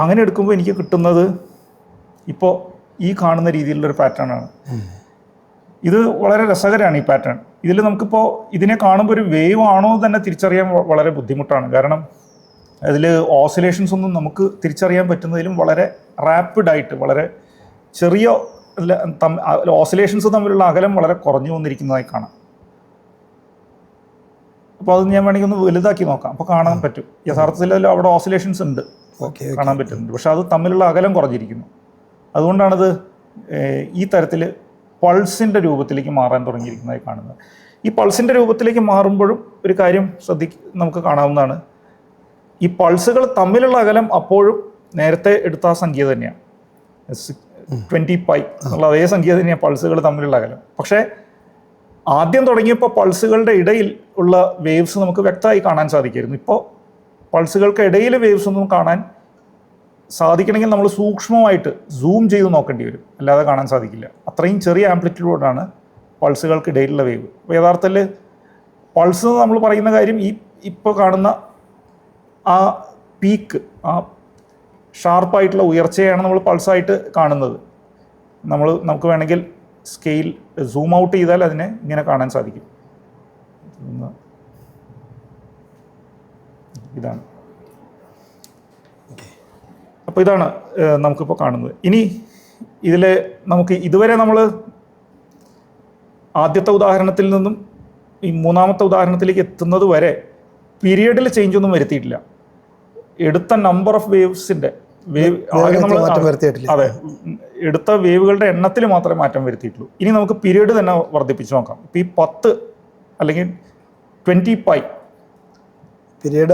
അങ്ങനെ എടുക്കുമ്പോൾ എനിക്ക് കിട്ടുന്നത് ഇപ്പോൾ ഈ കാണുന്ന രീതിയിലുള്ളൊരു പാറ്റേൺ ആണ്. ഇത് വളരെ രസകരമാണ് ഈ പാറ്റേൺ. ഇതിൽ നമുക്കിപ്പോൾ ഇതിനെ കാണുമ്പോൾ ഒരു വേവ് ആണോ തന്നെ തിരിച്ചറിയാൻ വളരെ ബുദ്ധിമുട്ടാണ്. കാരണം അതിൽ ഓസിലേഷൻസ് ഒന്നും നമുക്ക് തിരിച്ചറിയാൻ പറ്റുന്നതിലും വളരെ റാപ്പിഡായിട്ട്, വളരെ ചെറിയ ഓസിലേഷൻസ് തമ്മിലുള്ള അകലം വളരെ കുറഞ്ഞു വന്നിരിക്കുന്നതായി കാണാം. അപ്പോൾ അത് ഞാൻ വേണമെങ്കിൽ ഒന്ന് വലുതാക്കി നോക്കാം, അപ്പോൾ കാണാൻ പറ്റും. യഥാർത്ഥത്തിൽ അവിടെ ഓസിലേഷൻസ് ഉണ്ട്, കാണാൻ പറ്റുന്നുണ്ട്. പക്ഷെ അത് തമ്മിലുള്ള അകലം കുറഞ്ഞിരിക്കുന്നു. അതുകൊണ്ടാണത് ഈ തരത്തിൽ പൾസിൻ്റെ രൂപത്തിലേക്ക് മാറാൻ തുടങ്ങിയിരിക്കുന്നതായി കാണുന്നത്. ഈ പൾസിൻ്റെ രൂപത്തിലേക്ക് മാറുമ്പോഴും ഒരു കാര്യം നമുക്ക് കാണാവുന്നതാണ്. ഈ പൾസുകൾ തമ്മിലുള്ള അകലം അപ്പോഴും നേരത്തെ എടുത്ത ആ സംഖ്യ തന്നെയാണ്, 20 പൈ എന്നുള്ള അതേ സംഖ്യ തന്നെയാണ് പൾസുകൾ തമ്മിലുള്ള അകലം. പക്ഷേ ആദ്യം തുടങ്ങിയപ്പോൾ പൾസുകളുടെ ഇടയിൽ ഉള്ള വേവ്സ് നമുക്ക് വ്യക്തമായി കാണാൻ സാധിക്കുമായിരുന്നു. ഇപ്പോൾ പൾസുകൾക്ക് ഇടയിൽ വേവ്സ് ഒന്നും കാണാൻ സാധിക്കണമെങ്കിൽ നമ്മൾ സൂക്ഷ്മമായിട്ട് സൂം ചെയ്ത് നോക്കേണ്ടി വരും, അല്ലാതെ കാണാൻ സാധിക്കില്ല. അത്രയും ചെറിയ ആംപ്ലിറ്റ്യൂഡാണ് പൾസുകൾക്ക് ഇടയിലുള്ള വേവ്. അപ്പോൾ യഥാർത്ഥത്തിൽ പൾസ് നമ്മൾ പറയുന്ന കാര്യം ഇപ്പോൾ കാണുന്ന ആ പീക്ക്, ആ ഷാർപ്പായിട്ടുള്ള ഉയർച്ചയാണ് നമ്മൾ പൾസായിട്ട് കാണുന്നത്. നമുക്ക് വേണമെങ്കിൽ സ്കെയിൽ സൂം ഔട്ട് ചെയ്താൽ അതിനെ ഇങ്ങനെ കാണാൻ സാധിക്കും. ഇതാണ്. അപ്പോൾ ഇതാണ് നമുക്കിപ്പോൾ കാണുന്നത്. ഇനി ഇതിൽ നമുക്ക് ഇതുവരെ നമ്മൾ ആദ്യത്തെ ഉദാഹരണത്തിൽ നിന്നും ഈ മൂന്നാമത്തെ ഉദാഹരണത്തിലേക്ക് എത്തുന്നത് വരെ പീരിയഡിൽ ചേഞ്ച് ഒന്നും വരുത്തിയിട്ടില്ല. എടുത്ത നമ്പർ ഓഫ് വേവ്സിൻ്റെ അതെ, എടുത്ത വേവുകളുടെ എണ്ണത്തിൽ മാത്രമേ മാറ്റം വരുത്തിയിട്ടുള്ളൂ. ഇനി നമുക്ക് പീരീഡ് തന്നെ വർദ്ധിപ്പിച്ച് നോക്കാം. ഇപ്പം ഈ 10 അല്ലെങ്കിൽ 20 പൈ പീരീഡ്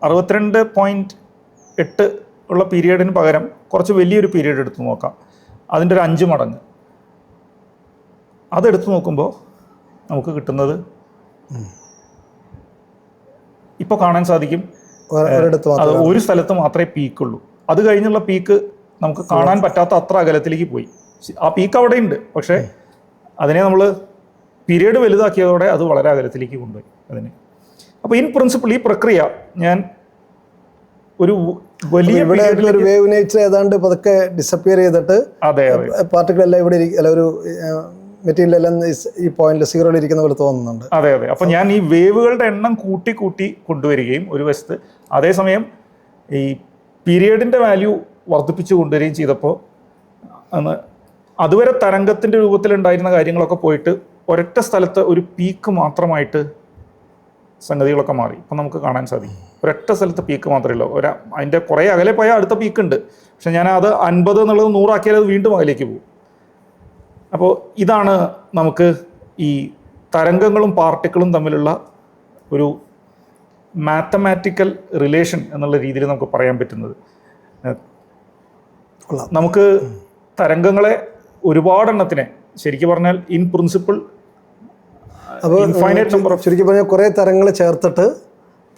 62.8 ഉള്ള പീരീഡിന് പകരം കുറച്ച് വലിയൊരു പീരീഡ് എടുത്ത് നോക്കാം. അതിൻ്റെ ഒരു 5 മടങ്ങ് അതെടുത്ത് നോക്കുമ്പോൾ നമുക്ക് കിട്ടുന്നത് ഇപ്പോൾ കാണാൻ സാധിക്കും അത് ഒരു സ്ഥലത്ത് മാത്രമേ പീക്കുള്ളൂ. അത് കഴിഞ്ഞുള്ള പീക്ക് നമുക്ക് കാണാൻ പറ്റാത്ത അത്ര അകലത്തിലേക്ക് പോയി. ആ പീക്ക് അവിടെ ഉണ്ട്, പക്ഷേ അതിനെ നമ്മൾ പീരീഡ് വലുതാക്കിയതോടെ അത് വളരെ അകലത്തിലേക്ക് കൊണ്ടുപോയി അതിനെ. അപ്പോൾ ഇൻ പ്രിൻസിപ്പിൾ ഈ പ്രക്രിയ ഞാൻ ഒരു വലിയ വേവ് നേച്ചർ ഏതാണ്ട് പതുക്കെ ഡിസപ്പിയർ ചെയ്തിട്ട് പാർട്ടിക്കിൾ എല്ലാം ഇവിടെ ഒരു മെറ്റീരിയൽ എല്ലാം ഈ പോയിന്റിൽ സീറോയിൽ ഇരിക്കുന്ന പോലെ തോന്നുന്നുണ്ട്. അതെ. അപ്പോൾ ഞാൻ ഈ വേവുകളുടെ എണ്ണം കൂട്ടി കൊണ്ടുവരികയും ഒരു വശത്ത് അതേസമയം ഈ പീരിയഡിൻ്റെ വാല്യൂ വർദ്ധിപ്പിച്ചു കൊണ്ടുവരികയും ചെയ്തപ്പോൾ അതുവരെ തരംഗത്തിൻ്റെ രൂപത്തിലുണ്ടായിരുന്ന കാര്യങ്ങളൊക്കെ പോയിട്ട് ഒരൊറ്റ സ്ഥലത്ത് ഒരു പീക്ക് മാത്രമായിട്ട് സംഗതികളൊക്കെ മാറി. ഇപ്പം നമുക്ക് കാണാൻ സാധിക്കും ഒരൊറ്റ സ്ഥലത്ത് പീക്ക് മാത്രമേ ഉള്ളൂ. അതിൻ്റെ കുറേ അകലെ പോയാൽ അടുത്ത പീക്ക് ഉണ്ട്, പക്ഷെ ഞാൻ അത് 50 എന്നുള്ളത് 100 ആക്കിയാൽ അത് വീണ്ടും അകലേക്ക് പോകും. അപ്പോൾ ഇതാണ് നമുക്ക് ഈ തരംഗങ്ങളും പാർട്ടിക്കിളും തമ്മിലുള്ള ഒരു മാത്തമാറ്റിക്കൽ റിലേഷൻ എന്നുള്ള രീതിയിൽ നമുക്ക് പറയാൻ പറ്റുന്നത്. നമുക്ക് തരംഗങ്ങളെ ഒരുപാടെണ്ണത്തിനെ ശരിക്കും പറഞ്ഞാൽ in principle infinite number of ശരിക്കും പറഞ്ഞാൽ കുറേ തരംഗങ്ങൾ ചേർത്തിട്ട്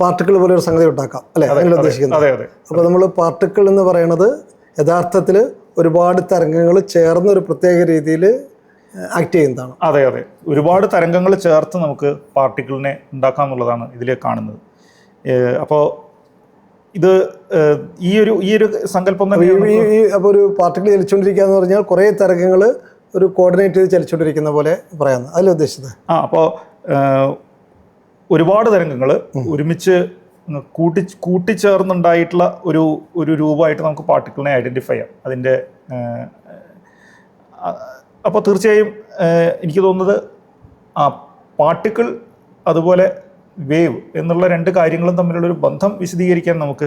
പാർട്ടിക്കിൾ പോലെ ഒരു സംഗതി ഉണ്ടാക്കാം അല്ലേ, അങ്ങനെ ഉദ്ദേശിക്കുന്നത്. അപ്പോൾ നമ്മൾ പാർട്ടിക്കിൾ എന്ന് പറയുന്നത് യഥാർത്ഥത്തിൽ ഒരുപാട് തരംഗങ്ങൾ ചേർന്ന് ഒരു പ്രത്യേക രീതിയിൽ ആക്ട് ചെയ്യുന്നതാണ്. അതെ. ഒരുപാട് തരംഗങ്ങൾ ചേർത്ത് നമുക്ക് പാർട്ടിക്കിളിനെ ഉണ്ടാക്കാം എന്നുള്ളതാണ് ഇതിൽ കാണുന്നത്. അപ്പോൾ ഇത് ഈ ഒരു സങ്കല്പം അപ്പോൾ ഒരു പാർട്ടിക്കിൾ ചലിച്ചുകൊണ്ടിരിക്കുക എന്ന് പറഞ്ഞാൽ കുറേ തരംഗങ്ങൾ ഒരു കോർഡിനേറ്റ് ചെയ്ത് ചലിച്ചുകൊണ്ടിരിക്കുന്ന പോലെ പറയാമെന്ന് അതിൽ ഉദ്ദേശിച്ചത്. അപ്പോൾ ഒരുപാട് തരംഗങ്ങൾ ഒരുമിച്ച് കൂട്ടിച്ചേർന്നുണ്ടായിട്ടുള്ള ഒരു രൂപമായിട്ട് നമുക്ക് പാർട്ടിക്കിളിനെ ഐഡൻറ്റിഫൈ ചെയ്യാം. അതിൻ്റെ അപ്പോൾ തീർച്ചയായും എനിക്ക് തോന്നുന്നത് പാർട്ടിക്കിൾ അതുപോലെ വേവ് എന്നുള്ള രണ്ട് കാര്യങ്ങളും തമ്മിലുള്ളൊരു ബന്ധം വിശദീകരിക്കാൻ നമുക്ക്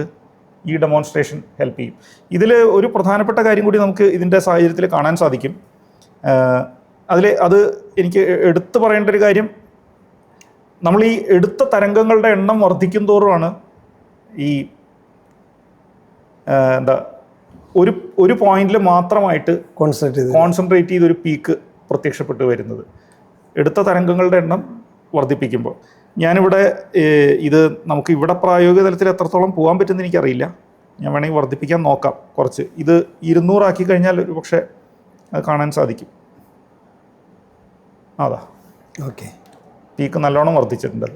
ഈ ഡെമോൺസ്ട്രേഷൻ ഹെൽപ്പ് ചെയ്യും. ഇതിൽ ഒരു പ്രധാനപ്പെട്ട കാര്യം കൂടി നമുക്ക് ഇതിൻ്റെ സാഹചര്യത്തിൽ കാണാൻ സാധിക്കും. അത് എനിക്ക് എടുത്തു പറയേണ്ട ഒരു കാര്യം, നമ്മൾ ഈ എടുത്ത തരംഗങ്ങളുടെ എണ്ണം വർദ്ധിക്കും തോറുമാണ് ഈ ഒരു പോയിന്റിൽ മാത്രമായിട്ട് കോൺസെൻട്രേറ്റ് ചെയ്തൊരു പീക്ക് പ്രത്യക്ഷപ്പെട്ട് വരുന്നത് എടുത്ത തരംഗങ്ങളുടെ എണ്ണം വർദ്ധിപ്പിക്കുമ്പോൾ. ഞാനിവിടെ ഇത് നമുക്ക് ഇവിടെ പ്രായോഗിക തലത്തിൽ എത്രത്തോളം പോകാൻ പറ്റുമെന്ന് എനിക്കറിയില്ല. ഞാൻ വേണമെങ്കിൽ വർദ്ധിപ്പിക്കാൻ നോക്കാം കുറച്ച്. ഇത് 200 ആക്കി കഴിഞ്ഞാൽ ഒരു പക്ഷേ അത് കാണാൻ സാധിക്കും. അതാ പീക്ക് നല്ലോണം വർദ്ധിച്ചിട്ടുണ്ട്.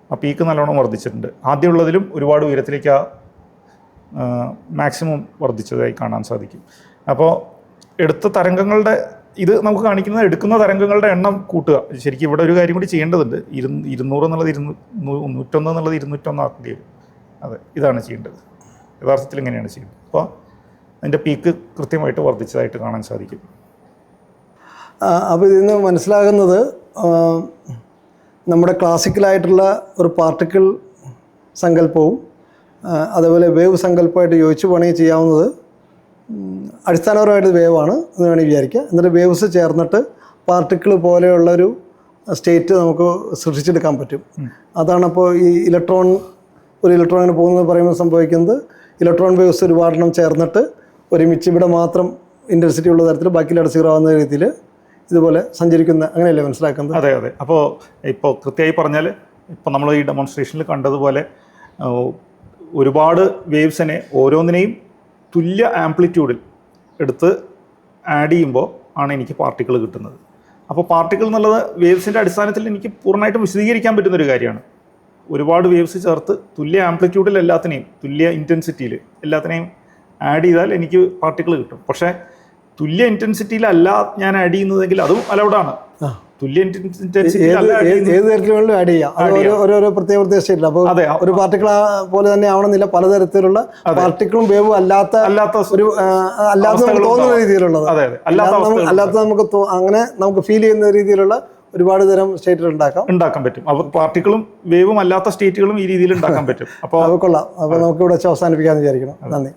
ആ പീക്ക് നല്ലോണം വർദ്ധിച്ചിട്ടുണ്ട്. ആദ്യമുള്ളതിലും ഒരുപാട് ഉയരത്തിലേക്ക് മാക്സിമം വർദ്ധിച്ചതായി കാണാൻ സാധിക്കും. അപ്പോൾ എടുത്ത തരംഗങ്ങളുടെ ഇത് നമുക്ക് കാണിക്കുന്നത് എടുക്കുന്ന തരംഗങ്ങളുടെ എണ്ണം കൂട്ടുക. ശരിക്കും ഇവിടെ ഒരു കാര്യം കൂടി ചെയ്യേണ്ടതുണ്ട്. 200 എന്നുള്ളത് 101 എന്നുള്ളത് 201 ആക്കേണ്ടി വരും. അതെ, ഇതാണ് ചെയ്യേണ്ടത്. യഥാർത്ഥത്തിൽ ഇങ്ങനെയാണ് ചെയ്യുന്നത്. അപ്പോൾ അതിൻ്റെ പീക്ക് കൃത്യമായിട്ട് വർദ്ധിച്ചതായിട്ട് കാണാൻ സാധിക്കും. അപ്പോൾ ഇതിൽ നിന്ന് മനസ്സിലാകുന്നത് നമ്മുടെ ക്ലാസിക്കലായിട്ടുള്ള ഒരു പാർട്ടിക്കിൾ സങ്കല്പവും അതേപോലെ വേവ് സങ്കല്പമായിട്ട് യോജിച്ച് വേണമെങ്കിൽ ചെയ്യാവുന്നത് അടിസ്ഥാനപരമായിട്ട് വേവാണ് എന്ന് വേണമെങ്കിൽ വിചാരിക്കുക. എന്നിട്ട് വേവ്സ് ചേർന്നിട്ട് പാർട്ടിക്കിൾ പോലെയുള്ളൊരു സ്റ്റേറ്റ് നമുക്ക് സൃഷ്ടിച്ചെടുക്കാൻ പറ്റും. അതാണ് അപ്പോൾ ഈ ഒരു ഇലക്ട്രോണിന് പോകുന്നത് പറയുമ്പോൾ സംഭവിക്കുന്നത് ഇലക്ട്രോൺ വേവ്സ് ഒരുപാടെണ്ണം ചേർന്നിട്ട് ഒരുമിച്ച് ഇവിടെ മാത്രം ഇൻറ്റൻസിറ്റി ഉള്ള തരത്തിൽ ബാക്കിയുള്ള സീറോ ആവുന്ന രീതിയിൽ ഇതുപോലെ സഞ്ചരിക്കുന്ന അങ്ങനെയല്ലേ മനസ്സിലാക്കുന്നത്? അതെ അതെ. ഇപ്പോൾ കൃത്യമായി പറഞ്ഞാൽ ഇപ്പോൾ നമ്മൾ ഈ ഡെമോൺസ്ട്രേഷനിൽ കണ്ടതുപോലെ ഒരുപാട് വേവ്സിനെ ഓരോന്നിനെയും തുല്യ ആംപ്ലിറ്റ്യൂഡിൽ എടുത്ത് ആഡ് ചെയ്യുമ്പോൾ ആണ് എനിക്ക് പാർട്ടിക്കിൾ കിട്ടുന്നത്. അപ്പോൾ പാർട്ടിക്കിൾ എന്നുള്ളത് വേവ്സിൻ്റെ അടിസ്ഥാനത്തിൽ എനിക്ക് പൂർണ്ണമായിട്ടും വിശദീകരിക്കാൻ പറ്റുന്നൊരു കാര്യമാണ്. ഒരുപാട് വേവ്സ് ചേർത്ത് തുല്യ ആംപ്ലിറ്റ്യൂഡിൽ എല്ലാത്തിനെയും തുല്യ ഇൻറ്റൻസിറ്റിയിൽ എല്ലാത്തിനെയും ആഡ് ചെയ്താൽ എനിക്ക് പാർട്ടിക്കിൾ കിട്ടും. പക്ഷേ തുല്യ ഇൻറ്റൻസിറ്റിയിലല്ല ഞാൻ ആഡ് ചെയ്യുന്നതെങ്കിൽ അതും അലൗഡാണ്. തുല്യ ഏത് തരത്തിലും ആഡ് ചെയ്യാം. ഓരോരോ പ്രത്യേക സ്റ്റേറ്റിൽ. അപ്പോൾ ഒരു പാർട്ടിക്കിൾ പോലെ തന്നെ ആവണമെന്നില്ല, പലതരത്തിലുള്ള പാർട്ടിക്കിളും വേവും അല്ലാത്ത ഒരു തോന്നുന്ന രീതിയിലുള്ളത്, അല്ലാത്ത നമുക്ക് അങ്ങനെ നമുക്ക് ഫീൽ ചെയ്യുന്ന രീതിയിലുള്ള ഒരുപാട് തരം സ്റ്റേറ്റുകൾ ഉണ്ടാക്കാൻ പറ്റും. അപ്പോൾ പാർട്ടിക്കിളും വേവും അല്ലാത്ത സ്റ്റേറ്റുകളും ഈ രീതിയിൽ ഉണ്ടാക്കാൻ പറ്റും. അപ്പോൾ കൊള്ളാം. അപ്പോൾ നമുക്ക് ഇവിടെ അവസാനിപ്പിക്കാമെന്ന് വിചാരിക്കണം. നന്ദി.